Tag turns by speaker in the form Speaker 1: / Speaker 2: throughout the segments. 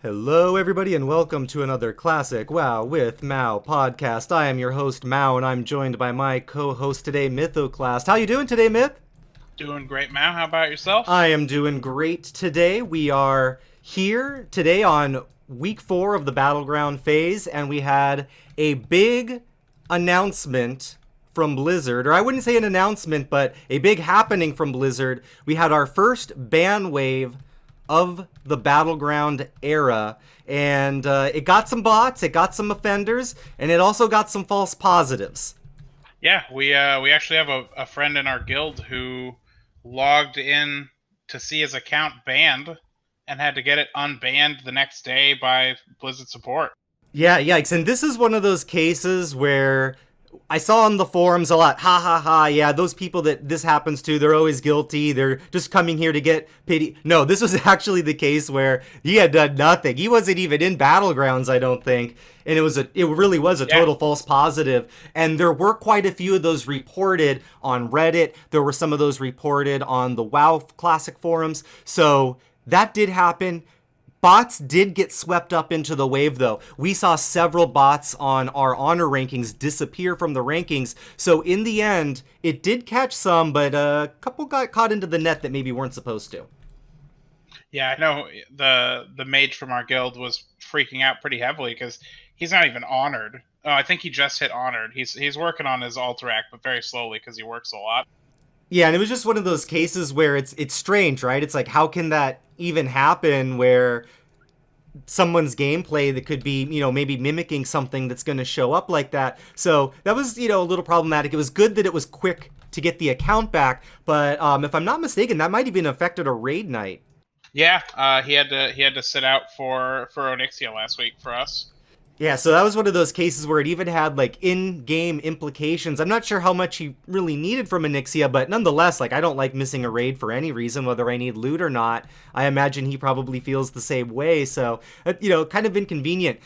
Speaker 1: Hello everybody and welcome to another Classic WoW with Mao podcast. I am your host Mao and I'm joined by my co-host today, Mythoclast. How you doing today, Myth?
Speaker 2: Doing great, Mao. How about yourself?
Speaker 1: I am doing great today. We are here today on week 4 of the Battleground phase and we had a big announcement from Blizzard, or I wouldn't say an announcement, but a big happening from Blizzard. We had our first ban wave of the Battleground era, and it got some bots, it got some offenders, and it also got some false positives.
Speaker 2: Yeah, we actually have a friend in our guild who logged in to see his account banned and had to get it unbanned the next day by Blizzard support.
Speaker 1: Yeah, yikes. And this is one of those cases where I saw on the forums a lot, ha ha ha, yeah, those people that this happens to, they're always guilty, they're just coming here to get pity. No, this was actually the case where he had done nothing. He wasn't even in Battlegrounds, I don't think, and it really was a total false positive. And there were quite a few of those reported on Reddit. There were some of those reported on the WoW Classic forums. So that did happen. Bots did get swept up into the wave, though. We saw several bots on our honor rankings disappear from the rankings. So in the end, it did catch some, but a couple got caught into the net that maybe weren't supposed to.
Speaker 2: Yeah, I know the mage from our guild was freaking out pretty heavily because he's not even honored. Oh, I think he just hit honored. He's working on his Alterac, but very slowly because he works a lot.
Speaker 1: Yeah, and it was just one of those cases where it's strange, right? It's like, how can that even happen where someone's gameplay that could be, maybe mimicking something that's going to show up like that? So that was, a little problematic. It was good that it was quick to get the account back, but if I'm not mistaken, that might have even affected a raid night.
Speaker 2: Yeah, he had to sit out for Onyxia last week for us.
Speaker 1: Yeah, so that was one of those cases where it even had, in-game implications. I'm not sure how much he really needed from Onyxia, but nonetheless, I don't like missing a raid for any reason, whether I need loot or not. I imagine he probably feels the same way, so, kind of inconvenient.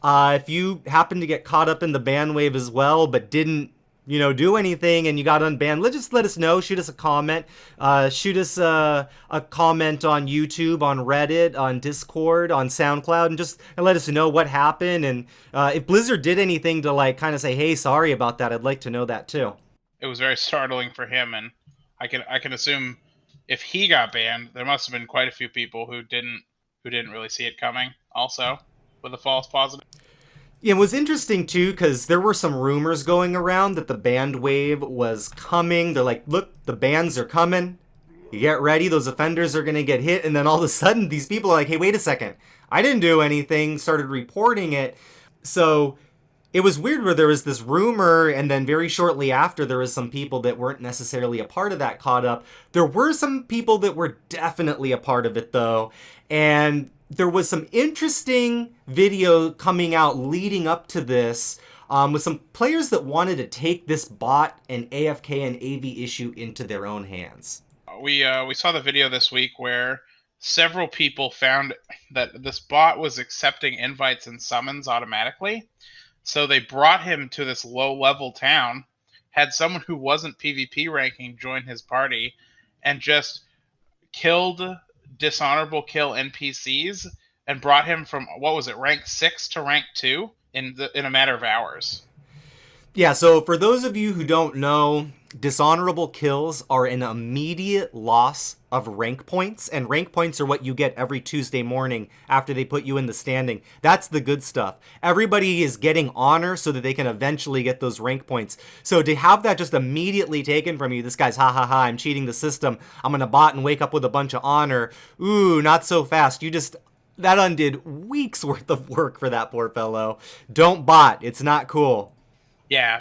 Speaker 1: If you happen to get caught up in the ban wave as well, but didn't, do anything and you got unbanned, just let us know. Shoot us a comment. Shoot us a comment on YouTube, on Reddit, on Discord, on SoundCloud, and just let us know what happened. And if Blizzard did anything to kind of say, hey, sorry about that, I'd like to know that too.
Speaker 2: It was very startling for him, and I can assume if he got banned, there must have been quite a few people who didn't really see it coming also with a false positive.
Speaker 1: Yeah, it was interesting, too, because there were some rumors going around that the ban wave was coming. They're like, look, the bans are coming. You get ready. Those offenders are going to get hit. And then all of a sudden, these people are like, hey, wait a second. I didn't do anything. Started reporting it. So it was weird where there was this rumor, and then very shortly after, there was some people that weren't necessarily a part of that caught up. There were some people that were definitely a part of it, though. And there was some interesting video coming out leading up to this with some players that wanted to take this bot and AFK and AV issue into their own hands.
Speaker 2: We saw the video this week where several people found that this bot was accepting invites and summons automatically. So they brought him to this low-level town had someone who wasn't PvP ranking join his party and just killed dishonorable kill NPCs and brought him from, what was it, rank 6 to rank 2 in a matter of hours.
Speaker 1: Yeah, so for those of you who don't know, dishonorable kills are an immediate loss of rank points, and rank points are what you get every Tuesday morning after they put you in the standing. That's the good stuff. Everybody is getting honor so that they can eventually get those rank points. So to have that just immediately taken from you, this guy's ha ha ha, I'm cheating the system, I'm gonna bot and wake up with a bunch of honor. Ooh, not so fast. That undid weeks worth of work for that poor fellow. Don't bot, it's not cool.
Speaker 2: Yeah,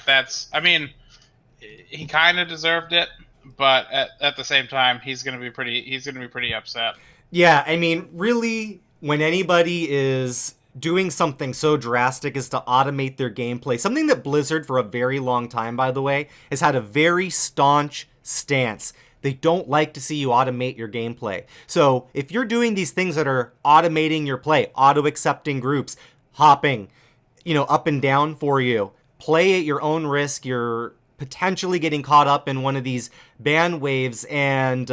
Speaker 2: he kind of deserved it, but at the same time, he's gonna be pretty upset.
Speaker 1: Yeah, I mean, really, when anybody is doing something so drastic as to automate their gameplay, something that Blizzard for a very long time, by the way, has had a very staunch stance. They don't like to see you automate your gameplay. So if you're doing these things that are automating your play, auto-accepting groups, hopping, up and down for you, play at your own risk, you're potentially getting caught up in one of these ban waves, and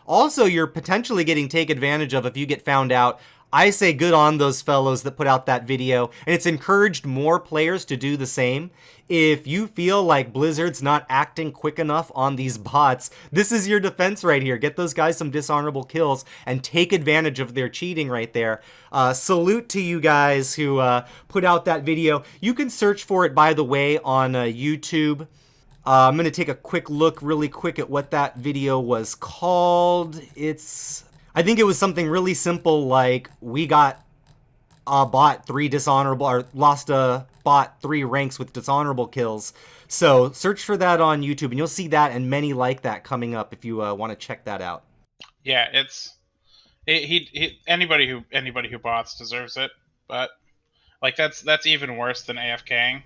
Speaker 1: also you're potentially getting taken advantage of if you get found out. I say good on those fellows that put out that video, and it's encouraged more players to do the same. If you feel like Blizzard's not acting quick enough on these bots, this is your defense right here. Get those guys some dishonorable kills and take advantage of their cheating right there. Salute to you guys who put out that video. You can search for it, by the way, on YouTube. I'm going to take a quick look really quick at what that video was called. I think it was something really simple like, we got a bot 3 dishonorable, or lost a bot 3 ranks with dishonorable kills. So search for that on YouTube and you'll see that and many like that coming up if you want to check that out.
Speaker 2: Yeah, anybody who bots deserves it, but like that's even worse than AFKing.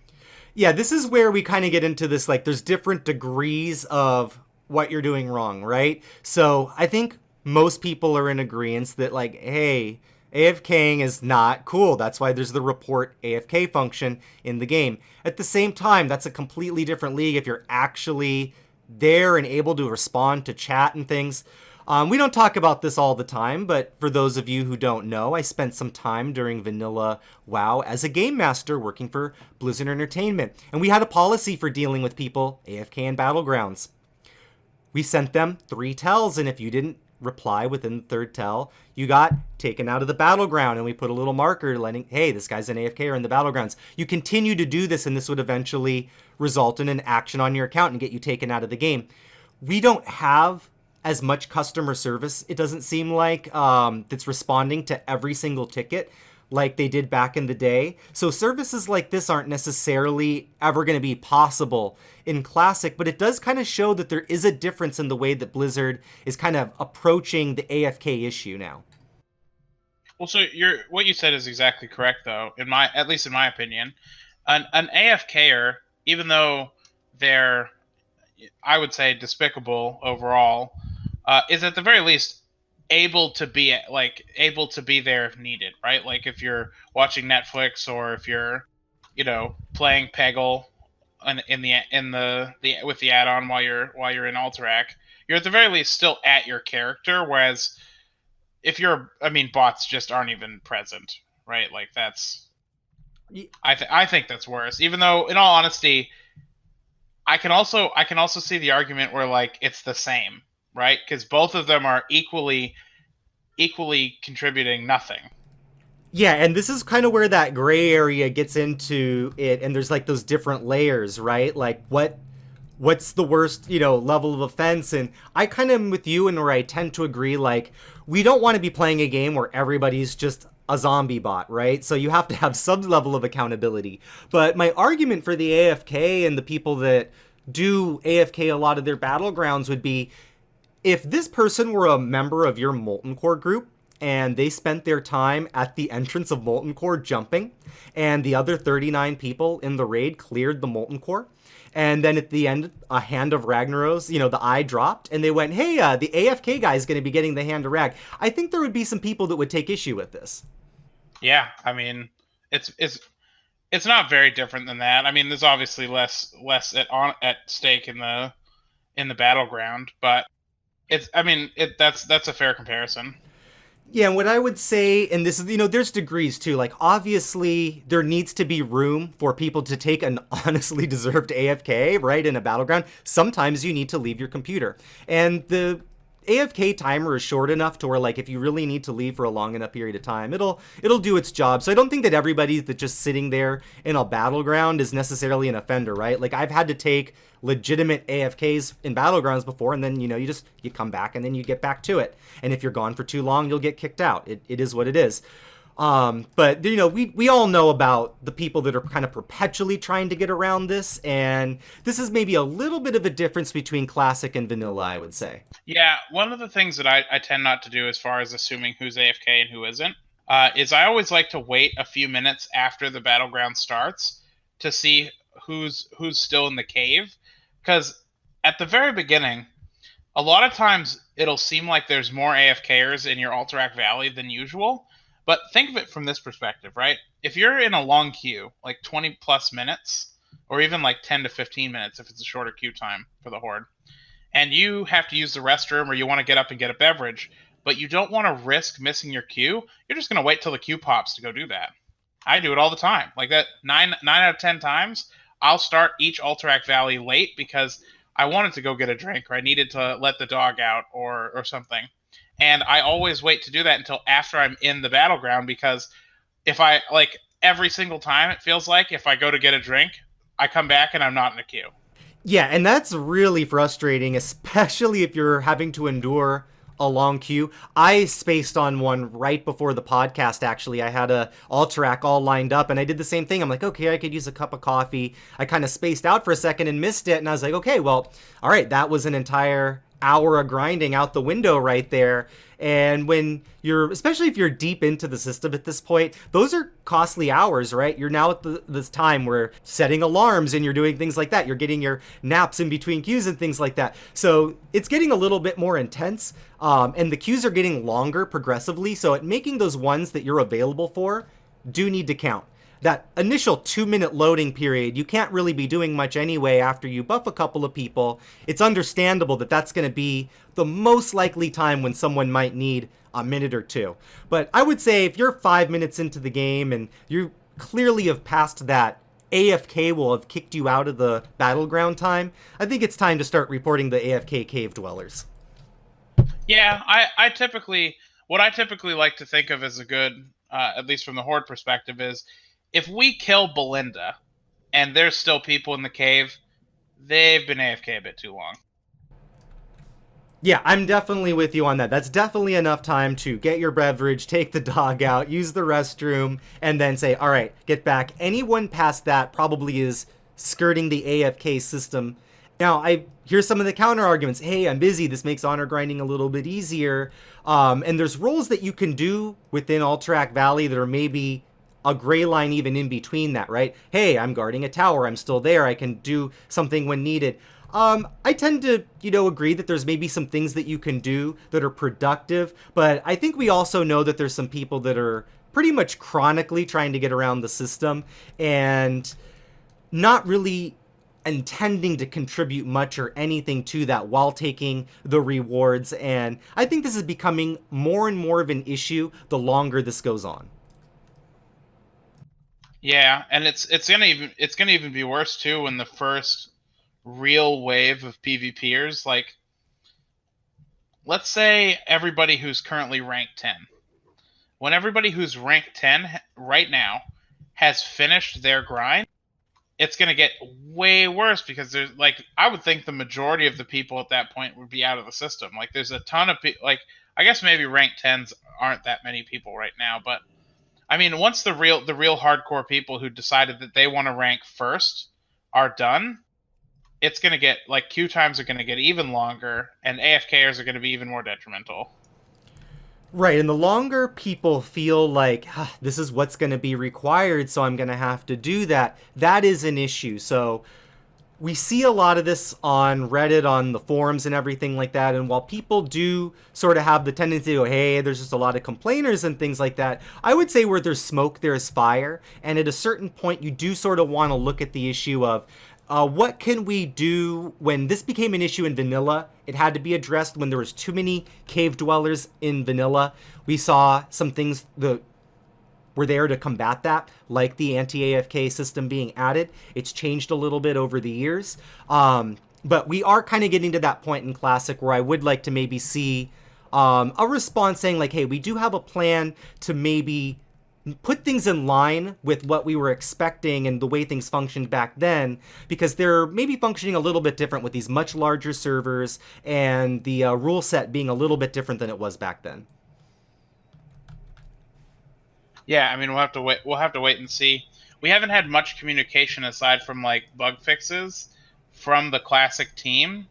Speaker 1: Yeah, this is where we kind of get into this, like, there's different degrees of what you're doing wrong, right? So I think most people are in agreement that, like, hey, AFKing is not cool. That's why there's the report AFK function in the game. At the same time, that's a completely different league if you're actually there and able to respond to chat and things. We don't talk about this all the time, but for those of you who don't know, I spent some time during vanilla WoW as a game master working for Blizzard Entertainment, and we had a policy for dealing with people AFK in Battlegrounds. We sent them 3 tells, and if you didn't reply within the 3rd tell, you got taken out of the battleground, and we put a little marker letting, hey, this guy's an AFK or in the Battlegrounds. You continue to do this, and this would eventually result in an action on your account and get you taken out of the game. We don't have as much customer service, it doesn't seem like, that's responding to every single ticket like they did back in the day. So services like this aren't necessarily ever going to be possible in Classic, but it does kind of show that there is a difference in the way that Blizzard is kind of approaching the AFK issue now.
Speaker 2: Well, so what you said is exactly correct, though. At least in my opinion, an AFKer, even though they're, I would say, despicable overall, is at the very least able to be there if needed, right? Like if you're watching Netflix or if you're, playing Peggle with the add-on while you're in Alterac, you're at the very least still at your character. Whereas if bots just aren't even present, right? Like that's, I think that's worse. Even though, in all honesty, I can also see the argument where, like, it's the same, right? Because both of them are equally contributing nothing.
Speaker 1: Yeah, and this is kind of where that gray area gets into it, and there's like those different layers, right? Like what's the worst, level of offense? And I kind of am with you, and where I tend to agree, like, we don't want to be playing a game where everybody's just a zombie bot, right? So you have to have some level of accountability. But my argument for the AFK and the people that do AFK a lot of their battlegrounds would be, if this person were a member of your Molten Core group and they spent their time at the entrance of Molten Core jumping, and the other 39 people in the raid cleared the Molten Core, and then at the end, a Hand of Ragnaros, the eye dropped, and they went, hey, the AFK guy is going to be getting the Hand of Rag. I think there would be some people that would take issue with this.
Speaker 2: Yeah, I mean, it's It's not very different than that. I mean, there's obviously less at stake in the battleground, but it's I mean, that's a fair comparison.
Speaker 1: Yeah, and what I would say, and this is, there's degrees too. Like, obviously, there needs to be room for people to take an honestly deserved AFK, right, in a battleground. Sometimes you need to leave your computer. And the AFK timer is short enough to where, like, if you really need to leave for a long enough period of time, it'll do its job. So I don't think that everybody that's just sitting there in a battleground is necessarily an offender, right? Like, I've had to take legitimate AFKs in battlegrounds before, and then you come back and then you get back to it. And if you're gone for too long, you'll get kicked out. It is what it is. But we all know about the people that are kind of perpetually trying to get around this, and this is maybe a little bit of a difference between classic and vanilla, I would say.
Speaker 2: Yeah, one of the things that I tend not to do as far as assuming who's AFK and who isn't is I always like to wait a few minutes after the battleground starts to see who's still in the cave, because at the very beginning, a lot of times it'll seem like there's more AFKers in your Alterac Valley than usual. But think of it from this perspective, right? If you're in a long queue, like 20 plus minutes, or even like 10 to 15 minutes if it's a shorter queue time for the Horde, and you have to use the restroom or you want to get up and get a beverage, but you don't want to risk missing your queue, you're just going to wait till the queue pops to go do that. I do it all the time. Like that, nine out of 10 times, I'll start each Alterac Valley late because I wanted to go get a drink or I needed to let the dog out or something. And I always wait to do that until after I'm in the battleground, because if I, like, every single time it feels like if I go to get a drink, I come back and I'm not in a queue.
Speaker 1: Yeah, and that's really frustrating, especially if you're having to endure a long queue. I spaced on one right before the podcast, actually. I had a Alterac all lined up, and I did the same thing. I'm like, okay, I could use a cup of coffee. I kind of spaced out for a second and missed it, and I was like, okay, well, all right, that was an entire hour of grinding out the window right there. And when you're, especially if you're deep into the system at this point, those are costly hours, right? You're now at this time where setting alarms and you're doing things like that. You're getting your naps in between queues and things like that. So it's getting a little bit more intense. And the queues are getting longer progressively. So making those ones that you're available for do need to count. That initial 2-minute loading period, you can't really be doing much anyway after you buff a couple of people. It's understandable that that's going to be the most likely time when someone might need a minute or two. But I would say if you're 5 minutes into the game and you clearly have passed that, AFK will have kicked you out of the battleground time, I think it's time to start reporting the AFK Cave-Dwellers.
Speaker 2: Yeah, what I typically like to think of as a good, at least from the Horde perspective, is if we kill Belinda and there's still people in the cave, they've been AFK a bit too long.
Speaker 1: Yeah, I'm definitely with you on that. That's definitely enough time to get your beverage, take the dog out, use the restroom, and then say, all right, get back. Anyone past that probably is skirting the AFK system. Now, here's some of the counter arguments. Hey, I'm busy. This makes honor grinding a little bit easier. And there's roles that you can do within Alterac Valley that are maybe a gray line even in between that, right? Hey, I'm guarding a tower. I'm still there. I can do something when needed. I tend to, agree that there's maybe some things that you can do that are productive, but I think we also know that there's some people that are pretty much chronically trying to get around the system and not really intending to contribute much or anything to that while taking the rewards. And I think this is becoming more and more of an issue the longer this goes on.
Speaker 2: Yeah, and it's gonna even be worse too when the first real wave of PvPers, like, let's say everybody who's currently ranked 10. When everybody who's ranked 10 right now has finished their grind, it's going to get way worse, because there's, like, I would think the majority of the people at that point would be out of the system. Like, there's a ton of people, like, I guess maybe ranked 10s aren't that many people right now, but I mean, once the real hardcore people who decided that they want to rank first are done, it's going to get, like, queue times are going to get even longer, and AFKers are going to be even more detrimental.
Speaker 1: Right, and the longer people feel like, this is what's going to be required, so I'm going to have to do that, that is an issue. So we see a lot of this on Reddit, on the forums and everything like that. And while people do sort of have the tendency to go, hey, there's just a lot of complainers and things like that, I would say where there's smoke, there's fire. And at a certain point, you do sort of want to look at the issue of what can we do when this became an issue in vanilla. It had to be addressed when there was too many cave dwellers in vanilla. We saw some things that were there to combat that, like the anti-AFK system being added. It's changed a little bit over the years. But we are kind of getting to that point in Classic where I would like to maybe see a response saying like, hey, we do have a plan to maybe put things in line with what we were expecting and the way things functioned back then, because they're maybe functioning a little bit different with these much larger servers and the rule set being a little bit different than it was back then.
Speaker 2: Yeah, I mean, we'll have to wait. We'll have to wait and see. We haven't had much communication aside from like bug fixes from the Classic team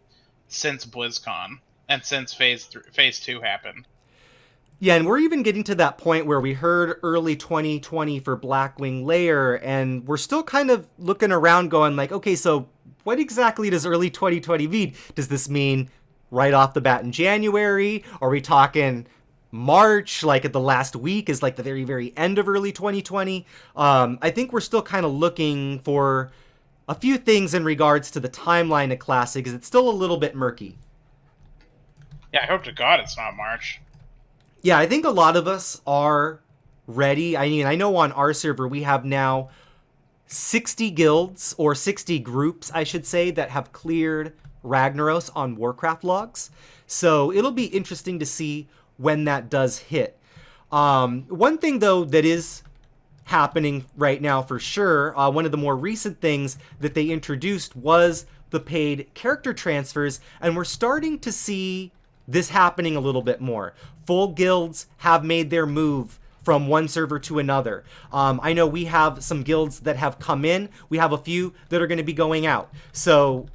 Speaker 2: since BlizzCon and since Phase 2 happened.
Speaker 1: Yeah, and we're even getting to that point where we heard early 2020 for Blackwing Lair, and we're still kind of looking around going like, okay, so what exactly does early 2020 mean? Does this mean right off the bat in January? Are we talking March, like at the last week is like the very, very end of early 2020? I think we're still kind of looking for a few things in regards to the timeline of Classic, because it's still a little bit murky.
Speaker 2: Yeah, I hope to God it's not March.
Speaker 1: Yeah, I think a lot of us are ready. I mean, I know on our server we have now 60 guilds, or 60 groups, I should say, that have cleared Ragnaros on Warcraft Logs. So it'll be interesting to see when that does hit. One thing, though, that is happening right now for sure, one of the more recent things that they introduced was the paid character transfers, and we're starting to see this happening a little bit more. Full guilds have made their move from one server to another. I know we have some guilds that have come in. We have a few that are going to be going out. So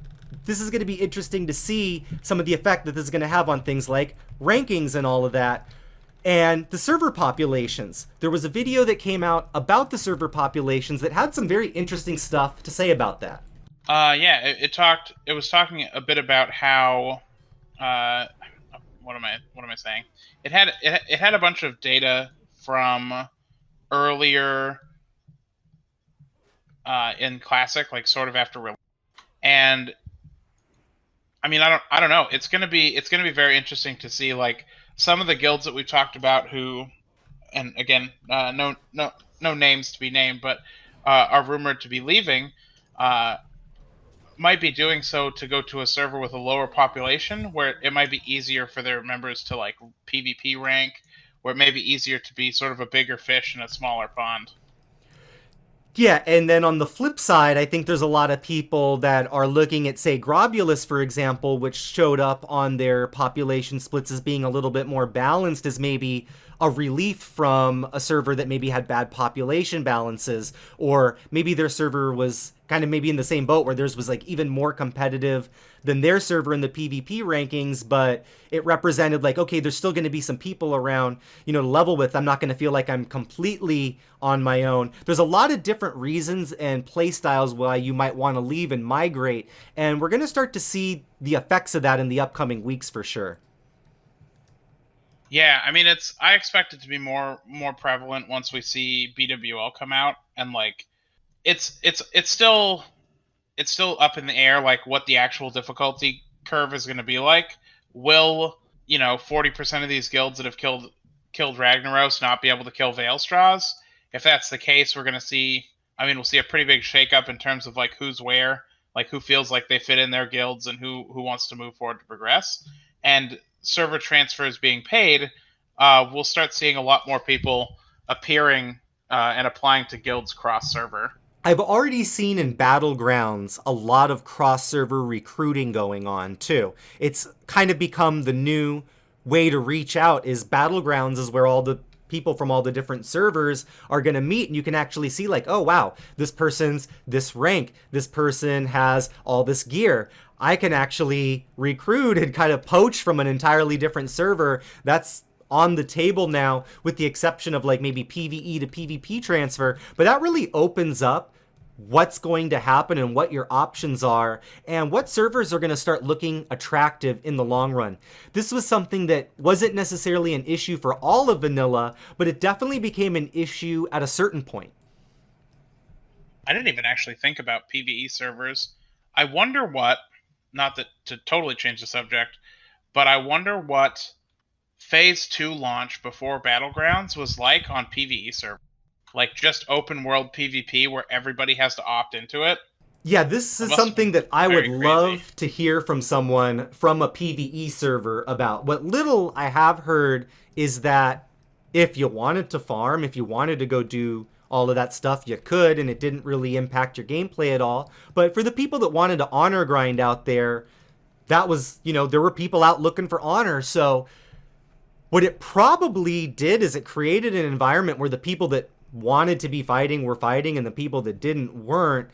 Speaker 1: this is going to be interesting to see some of the effect that this is going to have on things like rankings and all of that. And the server populations. There was a video that came out about the server populations that had some very interesting stuff to say about that.
Speaker 2: Yeah, it was talking a bit about how what am I saying? It had a bunch of data from earlier in Classic, like sort of after release. And I mean, I don't know. It's gonna be very interesting to see like some of the guilds that we've talked about who, and again, no names to be named, but are rumored to be leaving. Might be doing so to go to a server with a lower population, where it might be easier for their members to like PvP rank, where it may be easier to be sort of a bigger fish in a smaller pond.
Speaker 1: Yeah, and then on the flip side, I think there's a lot of people that are looking at, say, Grobulus, for example, which showed up on their population splits as being a little bit more balanced, as maybe a relief from a server that maybe had bad population balances, or maybe their server was kind of maybe in the same boat where theirs was like even more competitive than their server in the PvP rankings, but it represented like, okay, there's still going to be some people around, you know, to level with. I'm not going to feel like I'm completely on my own. There's a lot of different reasons and play styles why you might want to leave and migrate, and we're going to start to see the effects of that in the upcoming weeks for sure.
Speaker 2: Yeah, I mean, I expect it to be more prevalent once we see BWL come out, and like it's still up in the air, like what the actual difficulty curve is going to be like. Will 40% of these guilds that have killed Ragnaros not be able to kill Veilstraws? If that's the case, we're going to see. I mean, we'll see a pretty big shakeup in terms of like who's where, like who feels like they fit in their guilds, and who wants to move forward to progress. And server transfers being paid, we'll start seeing a lot more people appearing and applying to guilds cross-server.
Speaker 1: I've already seen in Battlegrounds a lot of cross-server recruiting going on, too. It's kind of become the new way to reach out, is Battlegrounds is where all the people from all the different servers are going to meet, and you can actually see like, oh, wow, this person's this rank, this person has all this gear. I can actually recruit and kind of poach from an entirely different server. That's on the table now, with the exception of like maybe PvE to PvP transfer. But that really opens up what's going to happen and what your options are and what servers are going to start looking attractive in the long run. This was something that wasn't necessarily an issue for all of vanilla, but it definitely became an issue at a certain point.
Speaker 2: I didn't even actually think about PvE servers. I wonder what, not that to totally change the subject, but I wonder what Phase 2 launch before Battlegrounds was like on PvE servers. Like just open world PvP where everybody has to opt into it.
Speaker 1: Yeah, this
Speaker 2: That
Speaker 1: is
Speaker 2: must have
Speaker 1: something
Speaker 2: been
Speaker 1: that I would
Speaker 2: very crazy.
Speaker 1: love to hear from someone from a PvE server about. What little I have heard is that if you wanted to farm, if you wanted to go do all of that stuff, you could, and it didn't really impact your gameplay at all. But for the people that wanted to honor grind out there, that was, there were people out looking for honor. So what it probably did is it created an environment where the people that wanted to be fighting were fighting and the people that didn't weren't,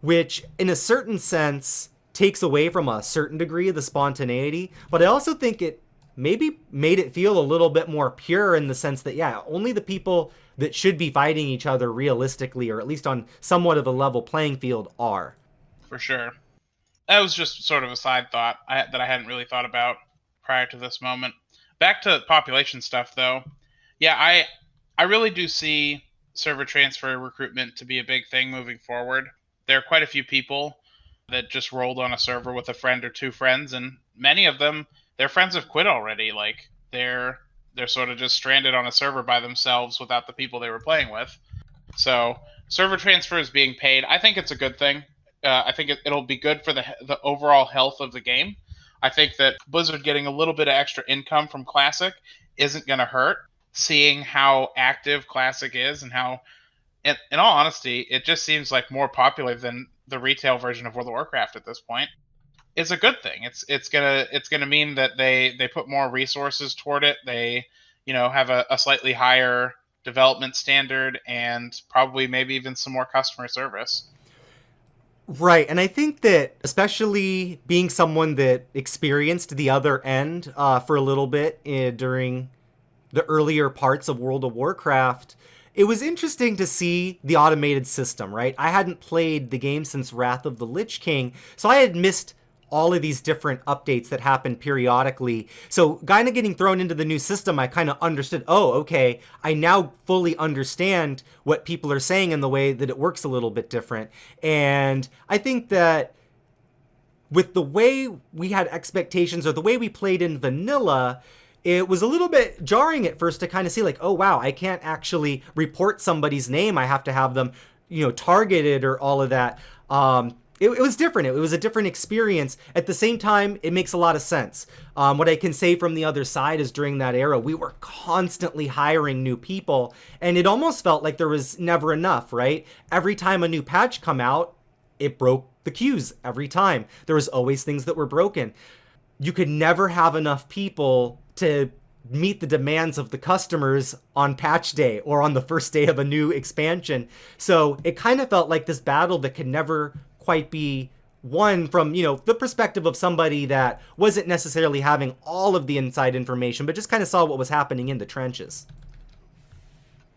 Speaker 1: which in a certain sense takes away from a certain degree of the spontaneity. But I also think it maybe made it feel a little bit more pure in the sense that, yeah, only the people that should be fighting each other realistically, or at least on somewhat of a level playing field, are.
Speaker 2: For sure. That was just sort of a side thought that I hadn't really thought about prior to this moment. Back to population stuff, though. Yeah, I really do see server transfer recruitment to be a big thing moving forward. There are quite a few people that just rolled on a server with a friend or two friends, and many of them, their friends have quit already. Like they're sort of just stranded on a server by themselves without the people they were playing with. So server transfer is being paid. I think it's a good thing. I think it'll be good for the overall health of the game. I think that Blizzard getting a little bit of extra income from Classic isn't going to hurt. Seeing how active Classic is and how, in all honesty, it just seems like more popular than the retail version of World of Warcraft at this point. It's a good thing. It's gonna mean that they put more resources toward it. They have a slightly higher development standard and probably maybe even some more customer service.
Speaker 1: Right, and I think that especially being someone that experienced the other end for a little bit during the earlier parts of World of Warcraft, it was interesting to see the automated system, right? I hadn't played the game since Wrath of the Lich King, so I had missed all of these different updates that happen periodically. So kind of getting thrown into the new system, I kind of understood, oh, okay, I now fully understand what people are saying and the way that it works a little bit different. And I think that with the way we had expectations or the way we played in vanilla, it was a little bit jarring at first to kind of see like, oh wow, I can't actually report somebody's name. I have to have them, targeted or all of that. It was different. It was a different experience. At the same time, it makes a lot of sense. What I can say from the other side is during that era, we were constantly hiring new people, and it almost felt like there was never enough, right? Every time a new patch come out, it broke the queues every time. There was always things that were broken. You could never have enough people to meet the demands of the customers on patch day or on the first day of a new expansion. So it kind of felt like this battle that could never quite be won from, the perspective of somebody that wasn't necessarily having all of the inside information, but just kind of saw what was happening in the trenches.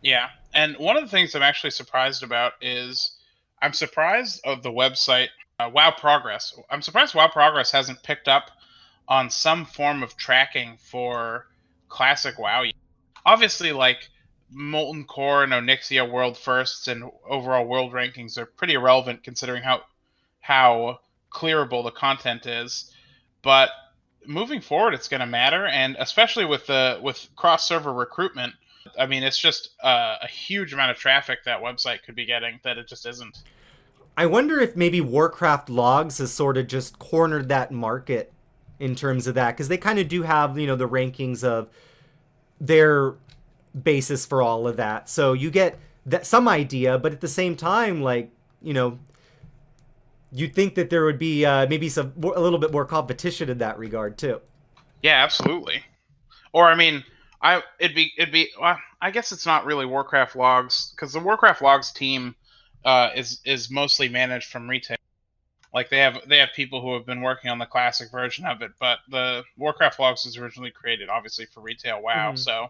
Speaker 2: Yeah, and one of the things I'm actually surprised about is I'm surprised of the website WoW Progress. I'm surprised WoW Progress hasn't picked up on some form of tracking for classic WoW yet. Obviously, like Molten Core and Onyxia world firsts and overall world rankings are pretty irrelevant considering how clearable the content is. But moving forward, it's going to matter, and especially with cross server recruitment. I mean, it's just a huge amount of traffic that website could be getting that it just isn't.
Speaker 1: I wonder if maybe Warcraft Logs has sort of just cornered that market in terms of that, because they kind of do have, the rankings of their basis for all of that. So you get that some idea, but at the same time, like, you'd think that there would be maybe a little bit more competition in that regard too.
Speaker 2: Yeah, absolutely. Or I mean, it'd be. Well, I guess it's not really Warcraft Logs because the Warcraft Logs team is mostly managed from retail. Like they have people who have been working on the classic version of it, but the Warcraft Logs was originally created obviously for retail WoW.
Speaker 1: Mm-hmm.
Speaker 2: So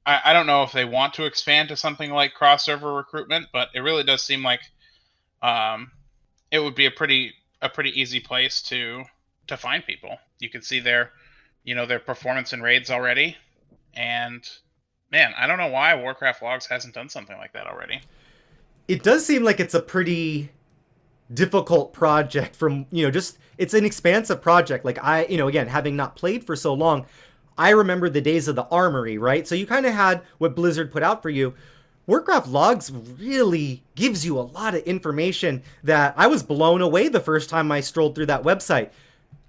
Speaker 2: I don't know if they want to expand to something like cross server recruitment, but it really does seem like it would be a pretty easy place to find people. You could see their their performance in raids already, and man, I don't know why Warcraft Logs hasn't done something like that already.
Speaker 1: It does seem like it's a pretty difficult project from, just it's an expansive project. Like again, having not played for so long, I remember the days of the armory, right? So you kind of had what Blizzard put out for you. Warcraft Logs really gives you a lot of information that I was blown away the first time I strolled through that website.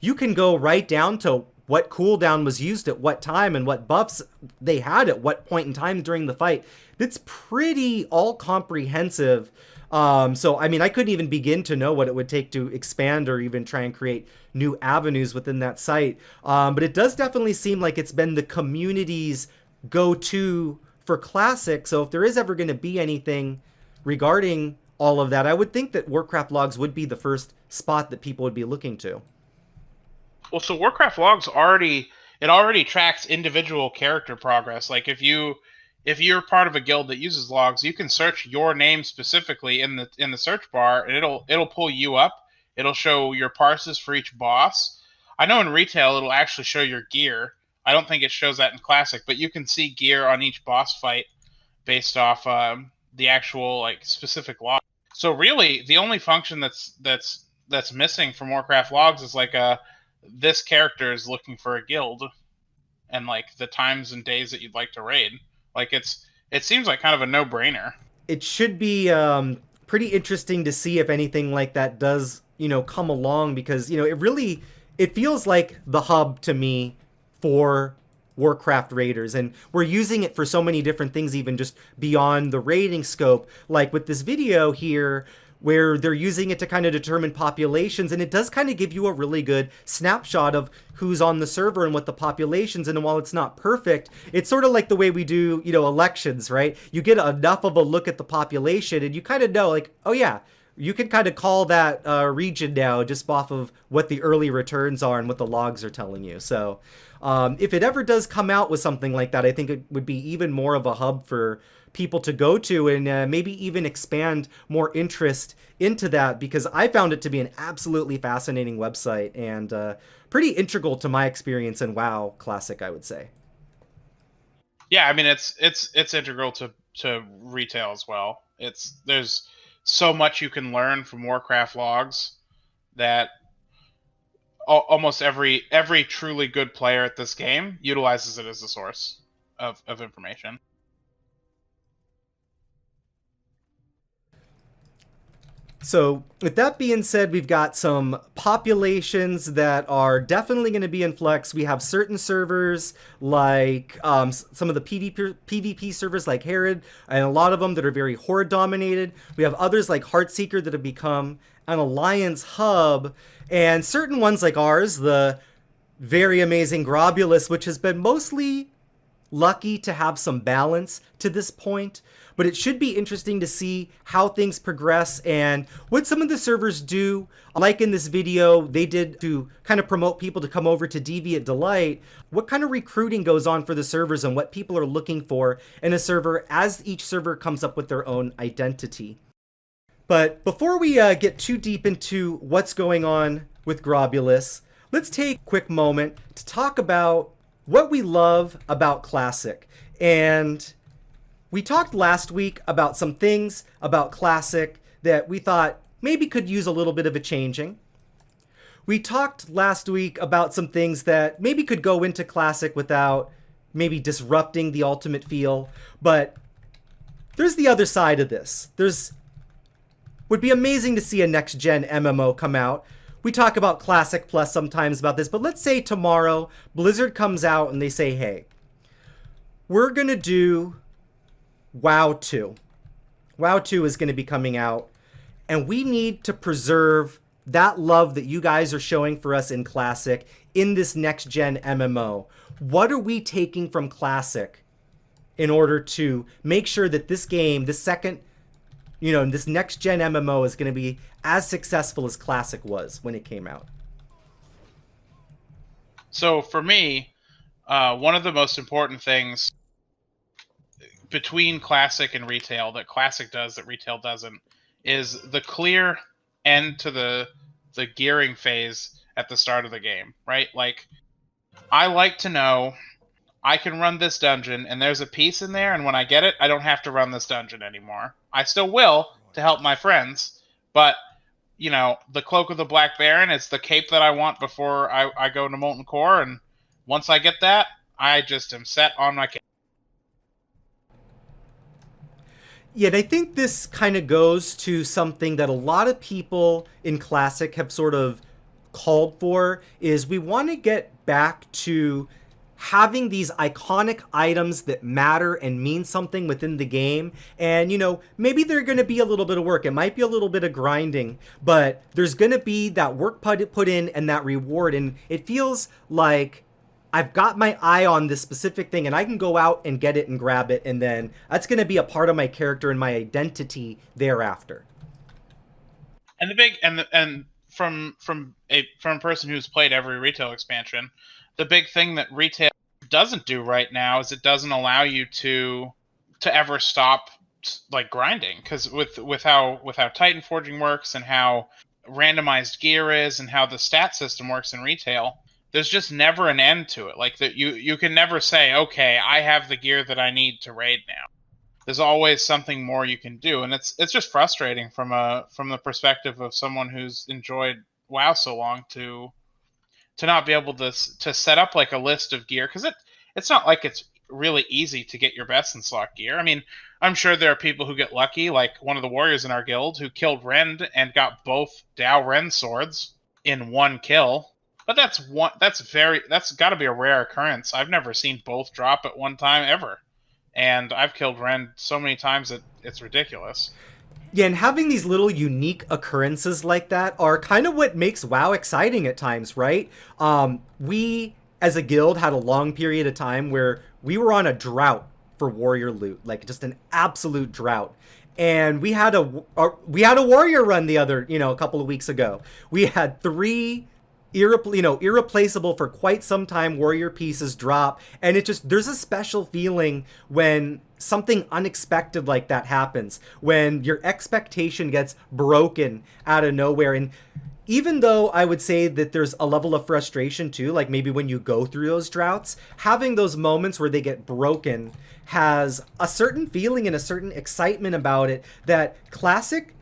Speaker 1: You can go right down to what cooldown was used at what time and what buffs they had at what point in time during the fight. It's pretty all comprehensive. So, I mean, I couldn't even begin to know what it would take to expand or even try and create new avenues within that site. But it does definitely seem like it's been the community's go-to for Classic. So if there is ever going to be anything regarding all of that, I would think that Warcraft Logs would be the first spot that people would be looking to.
Speaker 2: Well, so Warcraft Logs already tracks individual character progress. Like if you're part of a guild that uses logs, you can search your name specifically in the search bar, and it'll pull you up. It'll show your parses for each boss. I know in retail it'll actually show your gear. I don't think it shows that in Classic, but you can see gear on each boss fight based off the actual like specific log. So really, the only function that's missing from Warcraft Logs is like this character is looking for a guild, and like the times and days that you'd like to raid. Like it seems like kind of a no-brainer.
Speaker 1: It should be pretty interesting to see if anything like that does, come along, because, it feels like the hub to me for Warcraft raiders, and we're using it for so many different things, even just beyond the raiding scope, like with this video here where they're using it to kind of determine populations, and it does kind of give you a really good snapshot of who's on the server and what the populations. And while it's not perfect, it's sort of like the way we do, elections, right? You get enough of a look at the population and you kind of know, like, oh yeah, you can kind of call that region now just off of what the early returns are and what the logs are telling you. So if it ever does come out with something like that, I think it would be even more of a hub for people to go to, and maybe even expand more interest into that, because I found it to be an absolutely fascinating website and pretty integral to my experience in WoW Classic, I would say.
Speaker 2: Yeah, I mean it's integral to retail as well. There's so much you can learn from Warcraft Logs that almost every truly good player at this game utilizes it as a source of information.
Speaker 1: So with that being said, we've got some populations that are definitely going to be in flux. We have certain servers like some of the PvP servers like Herod, and a lot of them that are very Horde dominated. We have others like Heartseeker that have become an alliance hub, and certain ones like ours, the very amazing Grobulus, which has been mostly lucky to have some balance to this point. But it should be interesting to see how things progress and what some of the servers do. Like in this video, they did to kind of promote people to come over to Deviant Delight. What kind of recruiting goes on for the servers and what people are looking for in a server as each server comes up with their own identity. But before we get too deep into what's going on with Grobulus, let's take a quick moment to talk about what we love about Classic. And we talked last week about some things about Classic that we thought maybe could use a little bit of a changing. We talked last week about some things that maybe could go into Classic without maybe disrupting the ultimate feel. But there's the other side of this. Would be amazing to see a next-gen MMO come out. We talk about Classic Plus sometimes about this, but let's say tomorrow Blizzard comes out and they say, hey, we're going to do WoW 2. WoW 2 is going to be coming out, and we need to preserve that love that you guys are showing for us in Classic in this next-gen MMO. What are we taking from Classic in order to make sure that this game, this next-gen MMO is going to be as successful as Classic was when it came out?
Speaker 2: So for me, one of the most important things between Classic and retail that Classic does that retail doesn't is the clear end to the gearing phase at the start of the game, right? Like, I like to know I can run this dungeon and there's a piece in there, and when I get it, I don't have to run this dungeon anymore. I still will to help my friends, but the Cloak of the Black Baron is the cape that I want before I go to Molten Core, and once I get that, I just am set on my cape.
Speaker 1: Yeah, and I think this kind of goes to something that a lot of people in Classic have sort of called for, is we want to get back to having these iconic items that matter and mean something within the game. And, maybe they're going to be a little bit of work. It might be a little bit of grinding, but there's going to be that work put in and that reward. And it feels like I've got my eye on this specific thing and I can go out and get it and grab it. And then that's going to be a part of my character and my identity thereafter.
Speaker 2: And the big, and from a person who's played every retail expansion, the big thing that retail doesn't do right now is it doesn't allow you to ever stop like grinding, because with how Titan Forging works and how randomized gear is and how the stat system works in retail, there's just never an end to it. Like that, you can never say, okay, I have the gear that I need to raid now. There's always something more you can do, and it's just frustrating from the perspective of someone who's enjoyed WoW so long to not be able to set up like a list of gear, because it's not like it's really easy to get your best in slot gear. I mean, I'm sure there are people who get lucky, like one of the warriors in our guild who killed Rend and got both Dao Ren swords in one kill. But that's got to be a rare occurrence. I've never seen both drop at one time ever, and I've killed Rend so many times that it's ridiculous.
Speaker 1: Yeah, and having these little unique occurrences like that are kind of what makes WoW exciting at times, right? We, as a guild, had a long period of time where we were on a drought for warrior loot, like just an absolute drought. And we had a warrior run a couple of weeks ago. We had 3 irreplaceable for quite some time warrior pieces drop, and there's a special feeling when something unexpected like that happens, when your expectation gets broken out of nowhere. And even though I would say that there's a level of frustration too, like maybe when you go through those droughts, having those moments where they get broken has a certain feeling and a certain excitement about it that Classic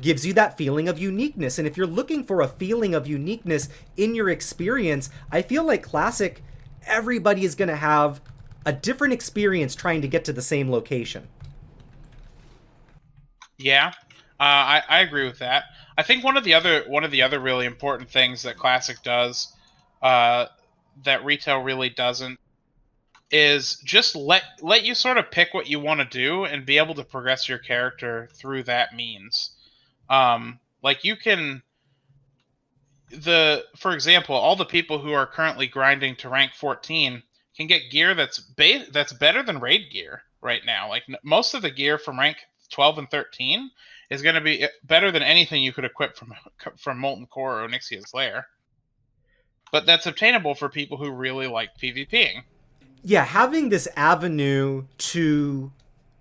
Speaker 1: gives you that feeling of uniqueness. And if you're looking for a feeling of uniqueness in your experience, I feel like Classic, everybody is going to have a different experience trying to get to the same location.
Speaker 2: Yeah, I agree with that. I think one of the other really important things that Classic does that retail really doesn't is just let you sort of pick what you want to do and be able to progress your character through that means. Like you can, for example, all the people who are currently grinding to rank 14 can get gear that's better than raid gear right now. Like most of the gear from rank 12 and 13 is going to be better than anything you could equip from Molten Core or Onyxia's Lair. But that's obtainable for people who really like PvPing.
Speaker 1: Yeah, having this avenue to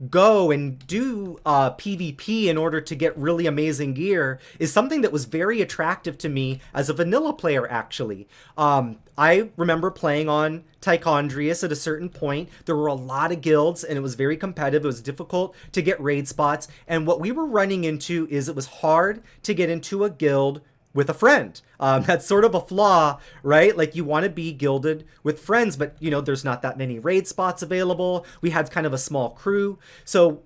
Speaker 1: go and do PvP in order to get really amazing gear is something that was very attractive to me as a vanilla player, actually. I remember playing on Tichondrius at a certain point. There were a lot of guilds and it was very competitive. It was difficult to get raid spots. And what we were running into is it was hard to get into a guild with a friend. That's sort of a flaw, right? Like you want to be guilded with friends, but there's not that many raid spots available. We had kind of a small crew. So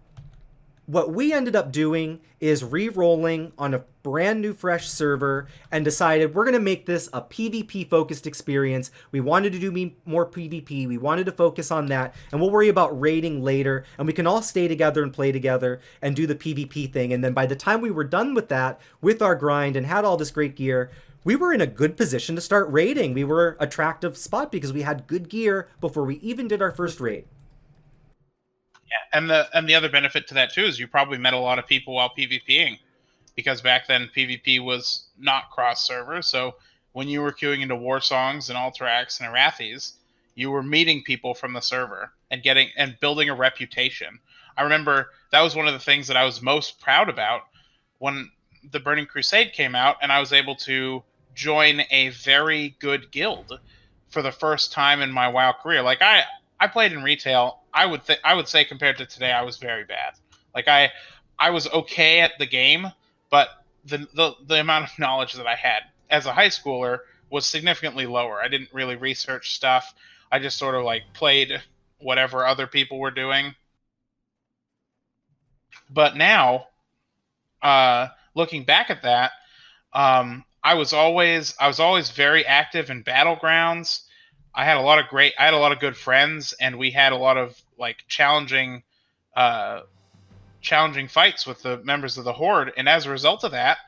Speaker 1: what we ended up doing is re-rolling on a brand new fresh server and decided we're going to make this a PvP focused experience. We wanted to do more PvP. We wanted to focus on that, and we'll worry about raiding later, and we can all stay together and play together and do the PvP thing. And then by the time we were done with that, with our grind and had all this great gear, we were in a good position to start raiding. We were an attractive spot because we had good gear before we even did our first raid.
Speaker 2: And the other benefit to that too is you probably met a lot of people while PvPing, because back then PvP was not cross server. So when you were queuing into War Songs and Alteracs and Arathis, you were meeting people from the server and building a reputation. I remember that was one of the things that I was most proud about when the Burning Crusade came out, and I was able to join a very good guild for the first time in my WoW career. Like I played in retail. I would say compared to today, I was very bad. Like I was okay at the game, but the amount of knowledge that I had as a high schooler was significantly lower. I didn't really research stuff. I just sort of like played whatever other people were doing. But now, looking back at that, I was always very active in battlegrounds. I had a lot of good friends, and we had a lot of like challenging fights with the members of the Horde. And as a result of that,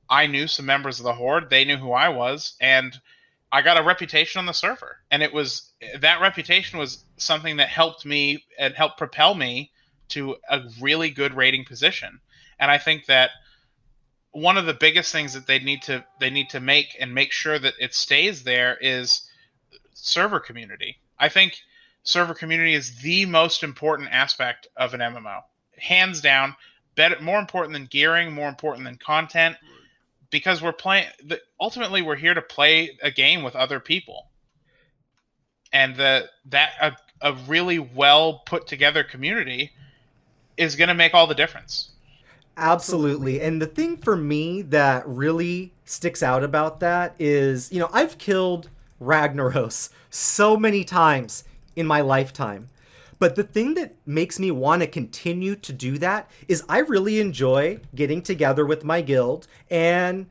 Speaker 2: I knew some members of the Horde. They knew who I was, and I got a reputation on the server. And that reputation was something that helped me and helped propel me to a really good rating position. And I think that one of the biggest things that they need to make sure that it stays there is server community. I think server community is the most important aspect of an MMO, hands down. More important than gearing, more important than content, because ultimately we're here to play a game with other people, and a really well put together community is going to make all the difference.
Speaker 1: Absolutely. And the thing for me that really sticks out about that is, I've killed Ragnaros so many times in my lifetime. But the thing that makes me want to continue to do that is I really enjoy getting together with my guild and